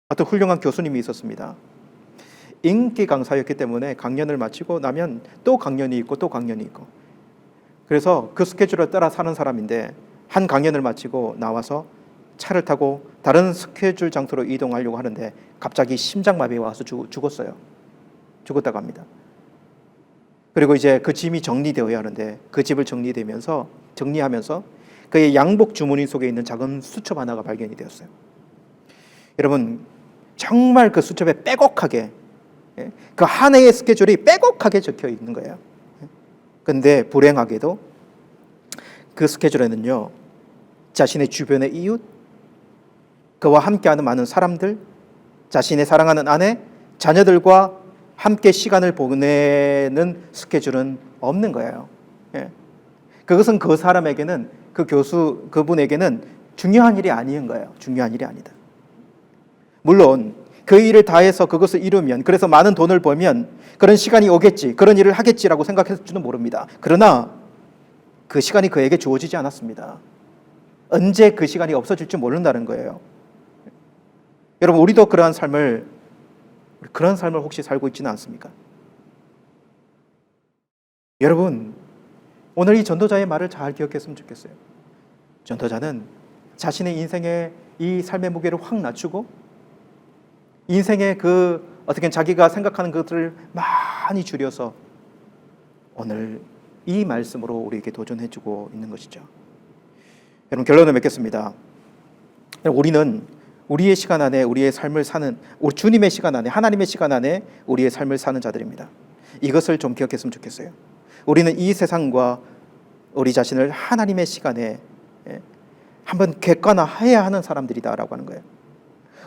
어떤 훌륭한 교수님이 있었습니다. 인기 강사였기 때문에 강연을 마치고 나면 또 강연이 있고 또 강연이 있고, 그래서 그 스케줄을 따라 사는 사람인데 한 강연을 마치고 나와서 차를 타고 다른 스케줄 장소로 이동하려고 하는데 갑자기 심장마비가 와서 죽었어요. 죽었다고 합니다. 그리고 이제 그 짐이 정리되어야 하는데 그 집을 정리하면서 그의 양복 주머니 속에 있는 작은 수첩 하나가 발견이 되었어요. 여러분, 정말 그 수첩에 빼곡하게 그 한 해의 스케줄이 빼곡하게 적혀 있는 거예요. 그런데 불행하게도 그 스케줄에는요, 자신의 주변의 이웃, 그와 함께하는 많은 사람들, 자신의 사랑하는 아내, 자녀들과 함께 시간을 보내는 스케줄은 없는 거예요. 그것은 그 사람에게는, 그분에게는 중요한 일이 아닌 거예요. 중요한 일이 아니다. 물론 그 일을 다해서 그것을 이루면, 그래서 많은 돈을 벌면 그런 시간이 오겠지, 그런 일을 하겠지라고 생각했을지는 모릅니다. 그러나 그 시간이 그에게 주어지지 않았습니다. 언제 그 시간이 없어질지 모른다는 거예요. 여러분, 우리도 그런 삶을 혹시 살고 있지는 않습니까? 여러분, 오늘 이 전도자의 말을 잘 기억했으면 좋겠어요. 전도자는 자신의 인생의 이 삶의 무게를 확 낮추고 인생의 어떻게 자기가 생각하는 것들을 많이 줄여서 오늘 이 말씀으로 우리에게 도전해주고 있는 것이죠. 여러분, 결론을 맺겠습니다. 우리는 우리의 시간 안에 우리의 삶을 사는, 우리 주님의 시간 안에, 하나님의 시간 안에 우리의 삶을 사는 자들입니다. 이것을 좀 기억했으면 좋겠어요. 우리는 이 세상과 우리 자신을 하나님의 시간에 한번 객관화해야 하는 사람들이다라고 하는 거예요.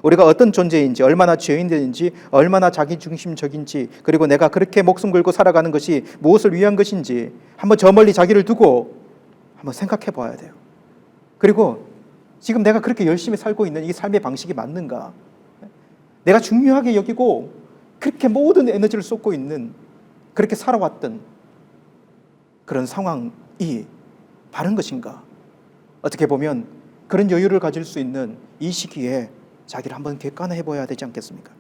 우리가 어떤 존재인지, 얼마나 죄인들인지, 얼마나 자기중심적인지, 그리고 내가 그렇게 목숨 걸고 살아가는 것이 무엇을 위한 것인지 한번 저 멀리 자기를 두고 한번 생각해 봐야 돼요. 그리고 지금 내가 그렇게 열심히 살고 있는 이 삶의 방식이 맞는가? 내가 중요하게 여기고 그렇게 모든 에너지를 쏟고 있는, 그렇게 살아왔던 그런 상황이 바른 것인가? 어떻게 보면 그런 여유를 가질 수 있는 이 시기에 자기를 한번 객관화해 봐야 되지 않겠습니까?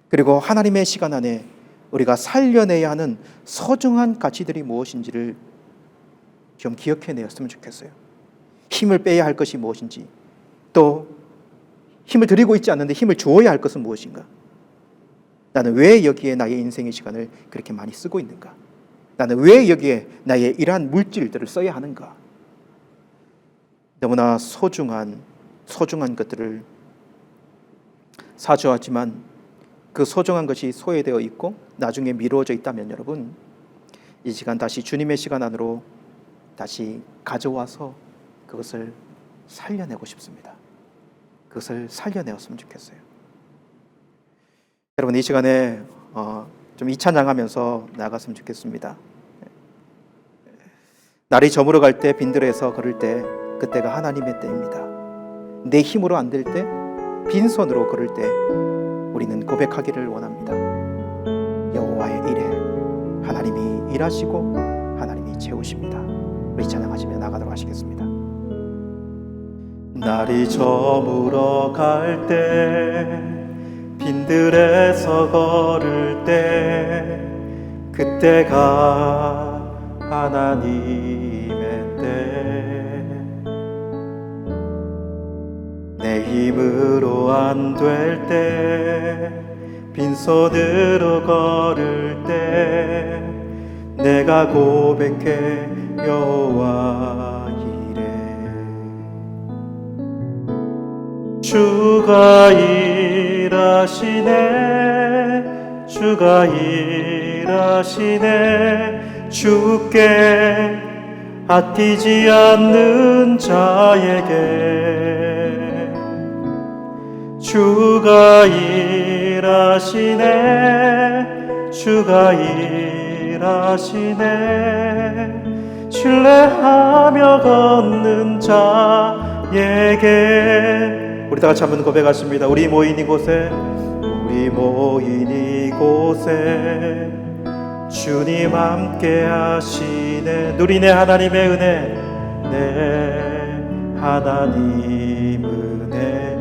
그리고 하나님의 시간 안에 우리가 살려내야 하는 소중한 가치들이 무엇인지를 좀 기억해내었으면 좋겠어요. 힘을 빼야 할 것이 무엇인지, 또 힘을 들이고 있지 않는데 힘을 주어야 할 것은 무엇인가? 나는 왜 여기에 나의 인생의 시간을 그렇게 많이 쓰고 있는가? 나는 왜 여기에 나의 이러한 물질들을 써야 하는가? 너무나 소중한 것들을 사주하지만 그 소중한 것이 소외되어 있고 나중에 미루어져 있다면 여러분, 이 시간 다시 주님의 시간 안으로 다시 가져와서 그것을 살려내고 싶습니다. 그것을 살려내었으면 좋겠어요. 여러분, 이 시간에 좀 이 찬양하면서 나아갔으면 좋겠습니다. 날이 저물어 갈 때, 빈들에서 걸을 때, 그때가 하나님의 때입니다. 내 힘으로 안 될 때, 빈손으로 걸을 때 우리는 고백하기를 원합니다. 여호와의 일에 하나님이 일하시고 하나님이 채우십니다. 우리 찬양하시며 나가도록 하시겠습니다. 날이 저물어 갈 때, 빈들에서 걸을 때, 그때가 하나님의 때. 내 힘으로 안 될 때, 빈손으로 걸을 때, 내가 고백해 여호와 이래. 주가 일하시네, 주가 일하시네. 주께 아끼지 않는 자에게 주가 일하시네, 주가 일하시네. 신뢰하며 걷는 자에게. 우리 다 같이 한번 고백하십니다. 우리 모인 이곳에 주님 함께 하시네. 누리네 하나님의 은혜, 내 하나님 은혜.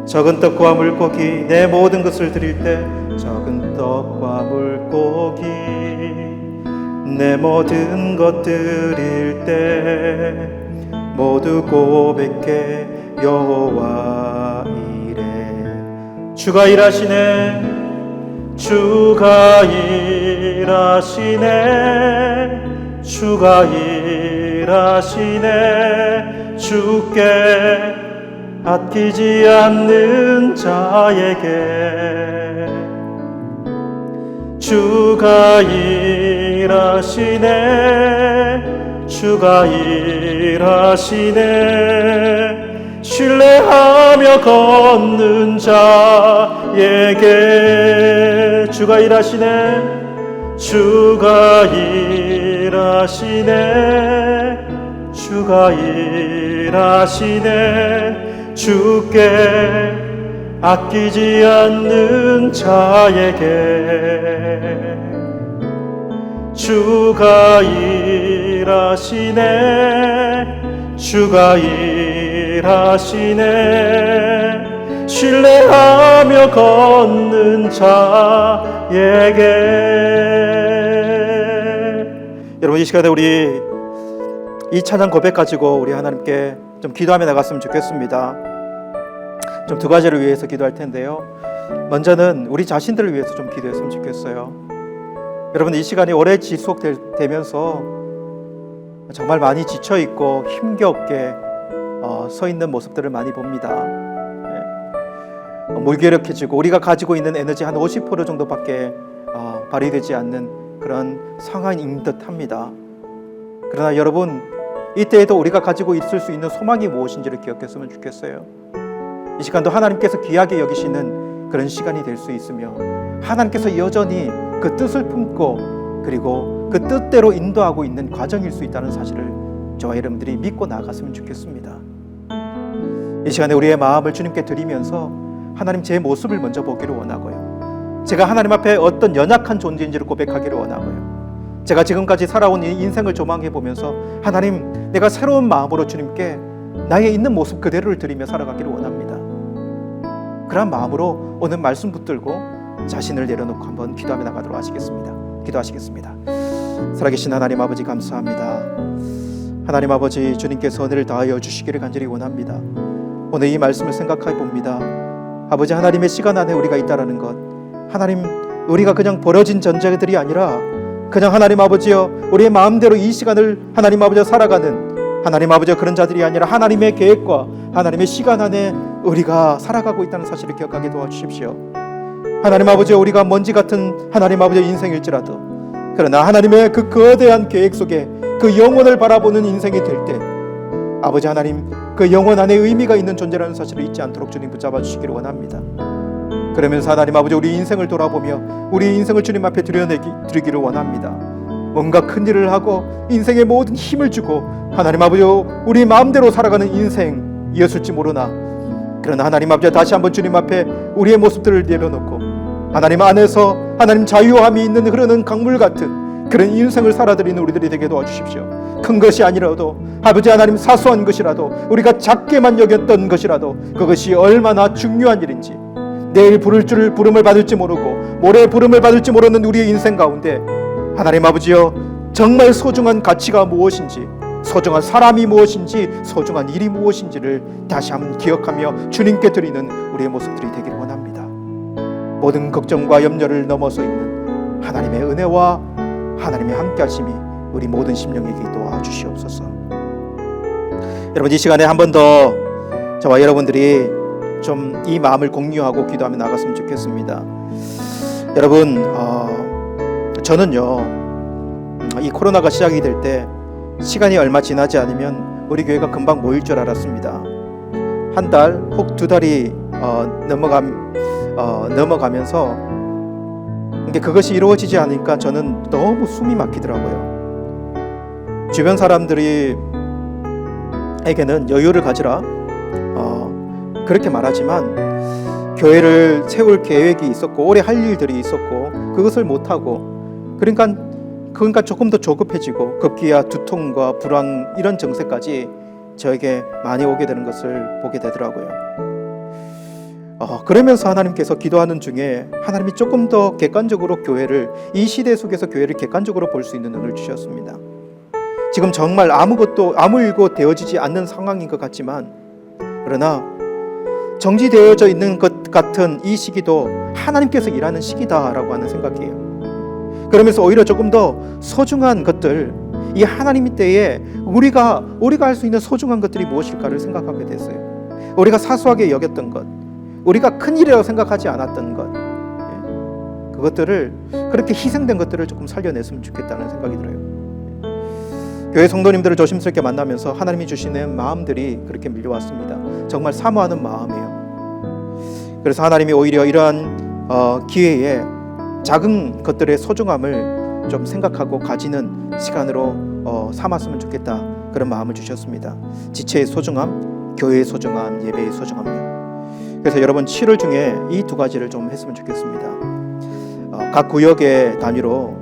적은 떡과 물고기, 내 모든 것을 드릴 때, 적은 떡과 물고기, 내 모든 것 드릴 때, 모두 고백해 여호와 이래. 주가 일하시네, 주가 일하시네, 주가 일하시네. 주께 아끼지 않는 자에게 주가 일하시네, 주가 일하시네. 신뢰하며 걷는 자에게 주가 일하시네, 주가 일하시네, 주가 일하시네. 주께 아끼지 않는 자에게 주가 일하시네, 주가 일하시네. 신뢰하며 걷는 자에게. 여러분, 이 시간에 우리 이 찬양 고백 가지고 우리 하나님께 좀 기도하며 나갔으면 좋겠습니다. 좀 두 가지를 위해서 기도할 텐데요. 먼저는 우리 자신들을 위해서 좀 기도했으면 좋겠어요. 여러분, 이 시간이 오래 지속되면서 정말 많이 지쳐있고 힘겹게 서 있는 모습들을 많이 봅니다. 무기력해지고 우리가 가지고 있는 에너지 한 50% 정도밖에 발휘되지 않는 그런 상황인 듯합니다. 그러나 여러분, 이때에도 우리가 가지고 있을 수 있는 소망이 무엇인지를 기억했으면 좋겠어요. 이 시간도 하나님께서 귀하게 여기시는 그런 시간이 될 수 있으며 하나님께서 여전히 그 뜻을 품고 그리고 그 뜻대로 인도하고 있는 과정일 수 있다는 사실을 저와 여러분들이 믿고 나아갔으면 좋겠습니다. 이 시간에 우리의 마음을 주님께 드리면서 하나님, 제 모습을 먼저 보기를 원하고요. 제가 하나님 앞에 어떤 연약한 존재인지를 고백하기를 원하고요. 제가 지금까지 살아온 이 인생을 조망해 보면서 하나님, 내가 새로운 마음으로 주님께 나의 있는 모습 그대로를 드리며 살아가기를 원합니다. 그런 마음으로 오늘 말씀 붙들고 자신을 내려놓고 한번 기도하며 나가도록 기도하시겠습니다. 살아계신 하나님 아버지, 감사합니다. 하나님 아버지, 주님께서 은혜를 다하여 주시기를 간절히 원합니다. 오늘 이 말씀을 생각해 봅니다. 아버지, 하나님의 시간 안에 우리가 있다라는 것, 하나님, 우리가 그냥 버려진 존재들이 아니라 그냥 하나님 아버지여, 우리의 마음대로 이 시간을 하나님 아버지여 살아가는 하나님 아버지여, 그런 자들이 아니라 하나님의 계획과 하나님의 시간 안에 우리가 살아가고 있다는 사실을 기억하게 도와주십시오. 하나님 아버지여, 우리가 먼지 같은 하나님 아버지의 인생일지라도, 그러나 하나님의 그 거대한 계획 속에 그 영혼을 바라보는 인생이 될 때, 아버지 하나님, 그 영혼 안에 의미가 있는 존재라는 사실을 잊지 않도록 주님 붙잡아 주시기를 원합니다. 그러면서 하나님 아버지, 우리 인생을 돌아보며 우리 인생을 주님 앞에 드리기를 원합니다. 뭔가 큰 일을 하고 인생의 모든 힘을 주고 하나님 아버지, 우리 마음대로 살아가는 인생이었을지 모르나, 그러나 하나님 아버지, 다시 한번 주님 앞에 우리의 모습들을 내려놓고 하나님 안에서 하나님 자유함이 있는 흐르는 강물 같은 그런 인생을 살아드리는 우리들이 되게 도와주십시오. 큰 것이 아니라도 아버지 하나님, 사소한 것이라도, 우리가 작게만 여겼던 것이라도 그것이 얼마나 중요한 일인지, 내일 부름을 받을지 모르고 모레 부름을 받을지 모르는 우리의 인생 가운데 하나님 아버지여, 정말 소중한 가치가 무엇인지, 소중한 사람이 무엇인지, 소중한 일이 무엇인지를 다시 한번 기억하며 주님께 드리는 우리의 모습들이 되기를 원합니다. 모든 걱정과 염려를 넘어서 있는 하나님의 은혜와 하나님의 함께하심이 우리 모든 심령에게 도와주시옵소서. 여러분, 이 시간에 한 번 더 저와 여러분들이 좀 이 마음을 공유하고 기도하며 나갔으면 좋겠습니다. 여러분, 저는요, 이 코로나가 시작이 될 때 시간이 얼마 지나지 않으면 우리 교회가 금방 모일 줄 알았습니다. 한 달 혹 두 달이 넘어가면서 근데 그것이 이루어지지 않으니까 저는 너무 숨이 막히더라고요. 주변 사람들이 에게는 여유를 가지라 그렇게 말하지만 교회를 세울 계획이 있었고 오래 할 일들이 있었고 그것을 못하고, 그러니까 조금 더 조급해지고 급기야 두통과 불안, 이런 증세까지 저에게 많이 오게 되는 것을 보게 되더라고요. 그러면서 하나님께서 기도하는 중에 하나님이 조금 더 객관적으로 교회를, 이 시대 속에서 교회를 객관적으로 볼 수 있는 눈을 주셨습니다. 지금 정말 아무 일도 되어지지 않는 상황인 것 같지만, 그러나 정지되어져 있는 것 같은 이 시기도 하나님께서 일하는 시기다라고 하는 생각이에요. 그러면서 오히려 조금 더 소중한 것들, 이 하나님 때에 우리가 할 수 있는 소중한 것들이 무엇일까를 생각하게 됐어요. 우리가 사소하게 여겼던 것, 우리가 큰일이라고 생각하지 않았던 것, 그것들을, 그렇게 희생된 것들을 조금 살려냈으면 좋겠다는 생각이 들어요. 교회 성도님들을 조심스럽게 만나면서 하나님이 주시는 마음들이 그렇게 밀려왔습니다. 정말 사모하는 마음이에요. 그래서 하나님이 오히려 이러한 기회에 작은 것들의 소중함을 좀 생각하고 가지는 시간으로 삼았으면 좋겠다, 그런 마음을 주셨습니다. 지체의 소중함, 교회의 소중함, 예배의 소중함이요. 그래서 여러분, 7월 중에 이 두 가지를 좀 했으면 좋겠습니다. 각 구역의 단위로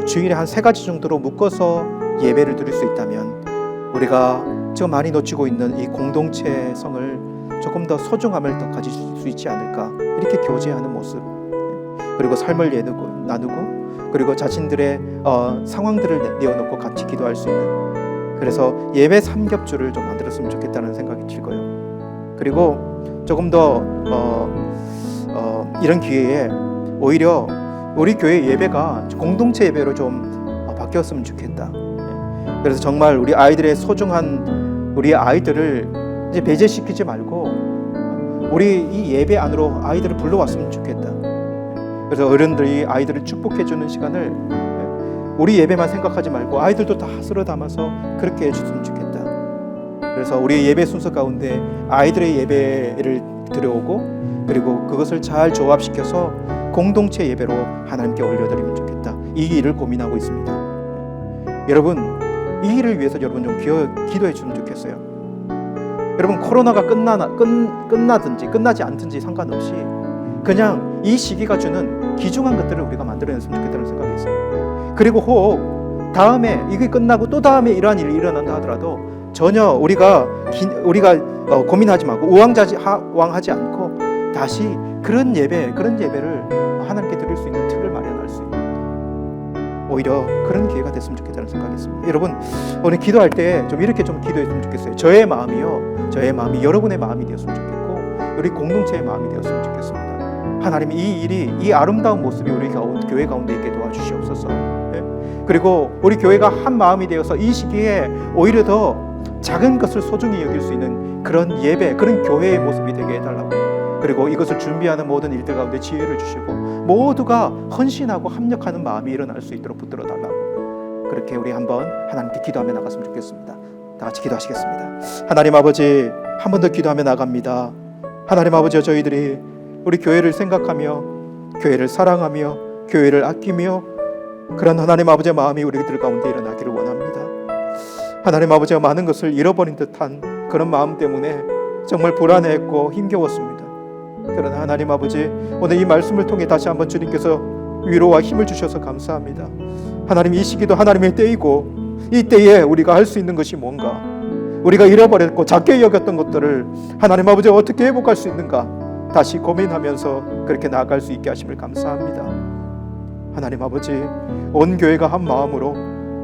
주일에 한 3가지 정도로 묶어서 예배를 드릴 수 있다면 우리가 지금 많이 놓치고 있는 이 공동체성을 조금 더 소중함을 더 가질 수 있지 않을까, 이렇게 교제하는 모습, 그리고 삶을 나누고 그리고 자신들의 상황들을 내어놓고 같이 기도할 수 있는, 그래서 예배 삼겹주를 좀 만들었으면 좋겠다는 생각이 들고요. 그리고 조금 더 이런 기회에 오히려 우리 교회 예배가 공동체 예배로 좀 바뀌었으면 좋겠다. 그래서 정말 우리 아이들의 소중한 우리 아이들을 이제 배제시키지 말고 우리 이 예배 안으로 아이들을 불러왔으면 좋겠다. 그래서 어른들이 아이들을 축복해주는 시간을 우리 예배만 생각하지 말고 아이들도 다 쓸어 담아서 그렇게 해줬으면 좋겠다. 그래서 우리 예배 순서 가운데 아이들의 예배를 들여오고 그리고 그것을 잘 조합시켜서 공동체 예배로 하나님께 올려드리면 좋겠다. 이 일을 고민하고 있습니다. 여러분, 이 일을 위해서 여러분 좀 기도해 주면 좋겠어요. 여러분, 코로나가 끝나든지 끝나지 않든지 상관없이 그냥 이 시기가 주는 귀중한 것들을 우리가 만들어냈으면 좋겠다는 생각이 있어요. 그리고 혹 다음에 이게 끝나고 또 다음에 이러한 일이 일어난다 하더라도 전혀 우리가 고민하지 말고 우왕좌왕하지 않고 다시 그런 예배를 하나님께 드릴 수 있는 틀을 마련할 수 있는 오히려 그런 기회가 됐으면 좋겠다는 생각이 있습니다. 여러분, 오늘 기도할 때 좀 이렇게 좀 기도했으면 좋겠어요. 저의 마음이 여러분의 마음이 되었으면 좋겠고 우리 공동체의 마음이 되었으면 좋겠습니다. 하나님이 이 일이, 이 아름다운 모습이 우리 교회 가운데 있게 도와주시옵소서. 그리고 우리 교회가 한 마음이 되어서 이 시기에 오히려 더 작은 것을 소중히 여길 수 있는 그런 예배, 그런 교회의 모습이 되게 해달라고. 그리고 이것을 준비하는 모든 일들 가운데 지혜를 주시고 모두가 헌신하고 합력하는 마음이 일어날 수 있도록 붙들어 달라고. 그렇게 우리 한번 하나님께 기도하며 나갔으면 좋겠습니다. 다 같이 기도하시겠습니다. 하나님 아버지, 한 번 더 기도하며 나갑니다. 하나님 아버지, 저희들이 우리 교회를 생각하며 교회를 사랑하며 교회를 아끼며 그런 하나님 아버지의 마음이 우리들 가운데 일어나기를 원합니다. 하나님 아버지가 많은 것을 잃어버린 듯한 그런 마음 때문에 정말 불안했고 힘겨웠습니다. 그러나 하나님 아버지, 오늘 이 말씀을 통해 다시 한번 주님께서 위로와 힘을 주셔서 감사합니다. 하나님, 이 시기도 하나님의 때이고 이 때에 우리가 할 수 있는 것이 뭔가, 우리가 잃어버렸고 작게 여겼던 것들을 하나님 아버지 어떻게 회복할 수 있는가 다시 고민하면서 그렇게 나아갈 수 있게 하심을 감사합니다. 하나님 아버지, 온 교회가 한 마음으로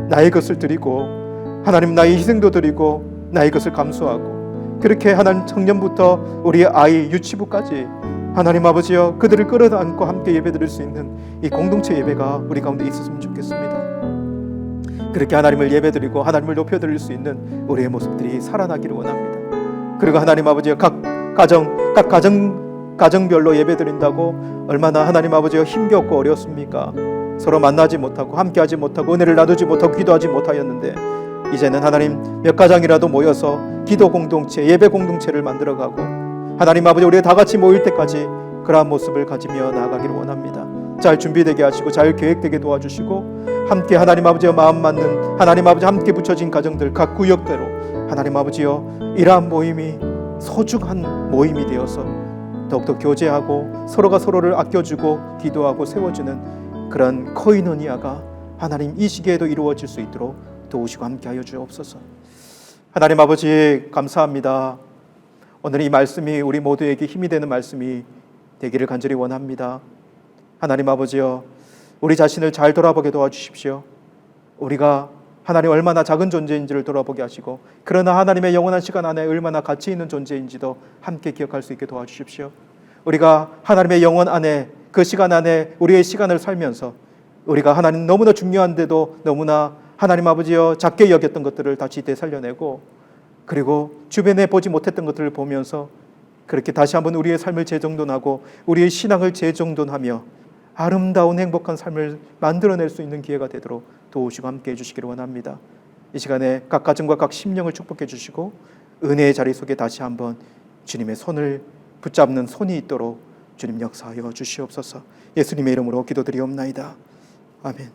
나의 것을 드리고 하나님 나의 희생도 드리고 나의 것을 감수하고 그렇게 하나님 청년부터 우리 아이 유치부까지 하나님 아버지여 그들을 끌어안고 함께 예배드릴 수 있는 이 공동체 예배가 우리 가운데 있었으면 좋겠습니다. 그렇게 하나님을 예배드리고 하나님을 높여드릴 수 있는 우리의 모습들이 살아나기를 원합니다. 그리고 하나님 아버지여 각 가정별로 예배드린다고 얼마나 하나님 아버지여 힘겹고 어렵습니까? 서로 만나지 못하고 함께하지 못하고 은혜를 나누지 못하고 기도하지 못하였는데 이제는 하나님 몇 가정이라도 모여서 기도 공동체, 예배 공동체를 만들어가고 하나님 아버지 우리가 다 같이 모일 때까지 그러한 모습을 가지며 나아가기를 원합니다. 잘 준비되게 하시고 잘 계획되게 도와주시고 함께 하나님 아버지와 마음 맞는 하나님 아버지 함께 붙여진 가정들 각 구역대로 하나님 아버지여 이러한 모임이 소중한 모임이 되어서 더욱더 교제하고 서로가 서로를 아껴주고 기도하고 세워주는 그런 코이노니아가 하나님 이 시기에도 이루어질 수 있도록 도우시고 함께하여 주옵소서. 하나님 아버지 감사합니다. 오늘 이 말씀이 우리 모두에게 힘이 되는 말씀이 되기를 간절히 원합니다. 하나님 아버지여 우리 자신을 잘 돌아보게 도와주십시오. 우리가 하나님 얼마나 작은 존재인지를 돌아보게 하시고 그러나 하나님의 영원한 시간 안에 얼마나 가치 있는 존재인지도 함께 기억할 수 있게 도와주십시오. 우리가 하나님의 영원 안에 그 시간 안에 우리의 시간을 살면서 우리가 하나님 너무나 중요한데도 너무나 하나님 아버지여 작게 여겼던 것들을 다시 되살려내고 그리고 주변에 보지 못했던 것들을 보면서 그렇게 다시 한번 우리의 삶을 재정돈하고 우리의 신앙을 재정돈하며 아름다운 행복한 삶을 만들어낼 수 있는 기회가 되도록 도우시고 함께해 주시기를 원합니다. 이 시간에 각 가정과 각 심령을 축복해 주시고 은혜의 자리 속에 다시 한번 주님의 손을 붙잡는 손이 있도록 주님 역사하여 주시옵소서. 예수님의 이름으로 기도드리옵나이다. 아멘.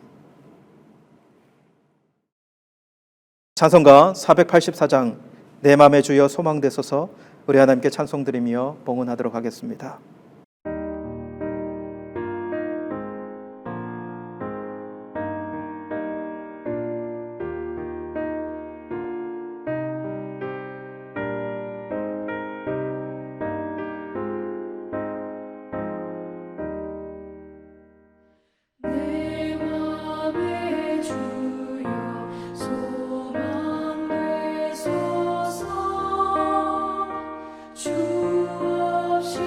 찬송가 484장 내 맘에 주여 소망되소서 우리 하나님께 찬송드리며 봉헌하도록 하겠습니다. 주 없이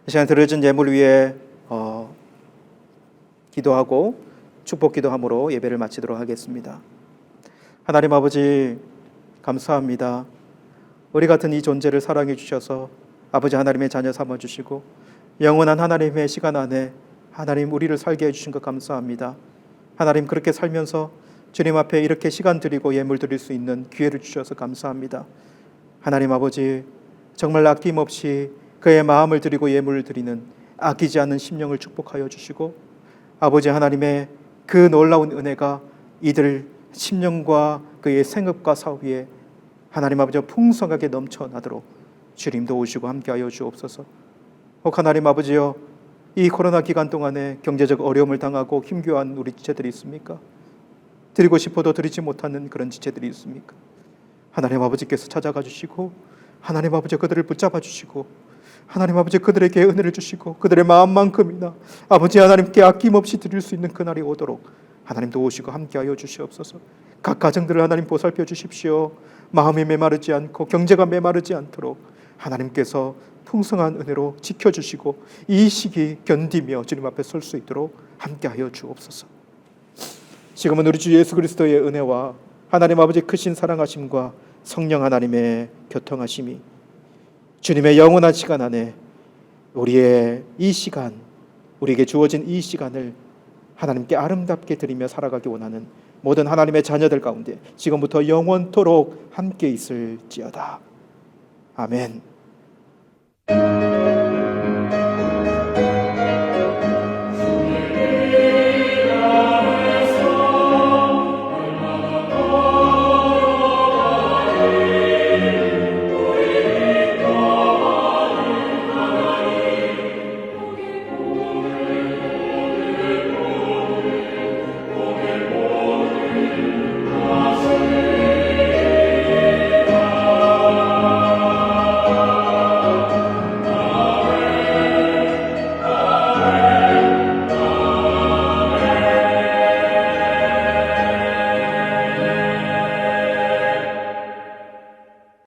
이 시간 드려진 예물 위에 기도하고 축복 기도함으로 예배를 마치도록 하겠습니다. 하나님 아버지 감사합니다. 우리 같은 이 존재를 사랑해 주셔서 아버지 하나님의 자녀 삼아 주시고 영원한 하나님의 시간 안에 하나님 우리를 살게 해주신 것 감사합니다. 하나님 그렇게 살면서 주님 앞에 이렇게 시간 드리고 예물 드릴 수 있는 기회를 주셔서 감사합니다. 하나님 아버지 정말 아낌없이 그의 마음을 드리고 예물을 드리는 아끼지 않는 심령을 축복하여 주시고 아버지 하나님의 그 놀라운 은혜가 이들 심령과 그의 생업과 사위에 하나님 아버지 풍성하게 넘쳐나도록 주님 도우시고 함께하여 주옵소서. 혹 하나님 아버지여 이 코로나 기간 동안에 경제적 어려움을 당하고 힘겨워한 우리 지체들이 있습니까? 드리고 싶어도 드리지 못하는 그런 지체들이 있습니까? 하나님 아버지께서 찾아가 주시고 하나님 아버지 그들을 붙잡아 주시고 하나님 아버지 그들에게 은혜를 주시고 그들의 마음만큼이나 아버지 하나님께 아낌없이 드릴 수 있는 그날이 오도록 하나님 도우시고 함께하여 주시옵소서. 각 가정들을 하나님 보살펴 주십시오. 마음이 메마르지 않고 경제가 메마르지 않도록 하나님께서 풍성한 은혜로 지켜주시고 이 시기 견디며 주님 앞에 설 수 있도록 함께하여 주옵소서. 지금은 우리 주 예수 그리스도의 은혜와 하나님 아버지 크신 사랑하심과 성령 하나님의 교통하심이 주님의 영원한 시간 안에 우리의 이 시간, 우리에게 주어진 이 시간을 하나님께 아름답게 드리며 살아가기 원하는 모든 하나님의 자녀들 가운데 지금부터 영원토록 함께 있을지어다. 아멘.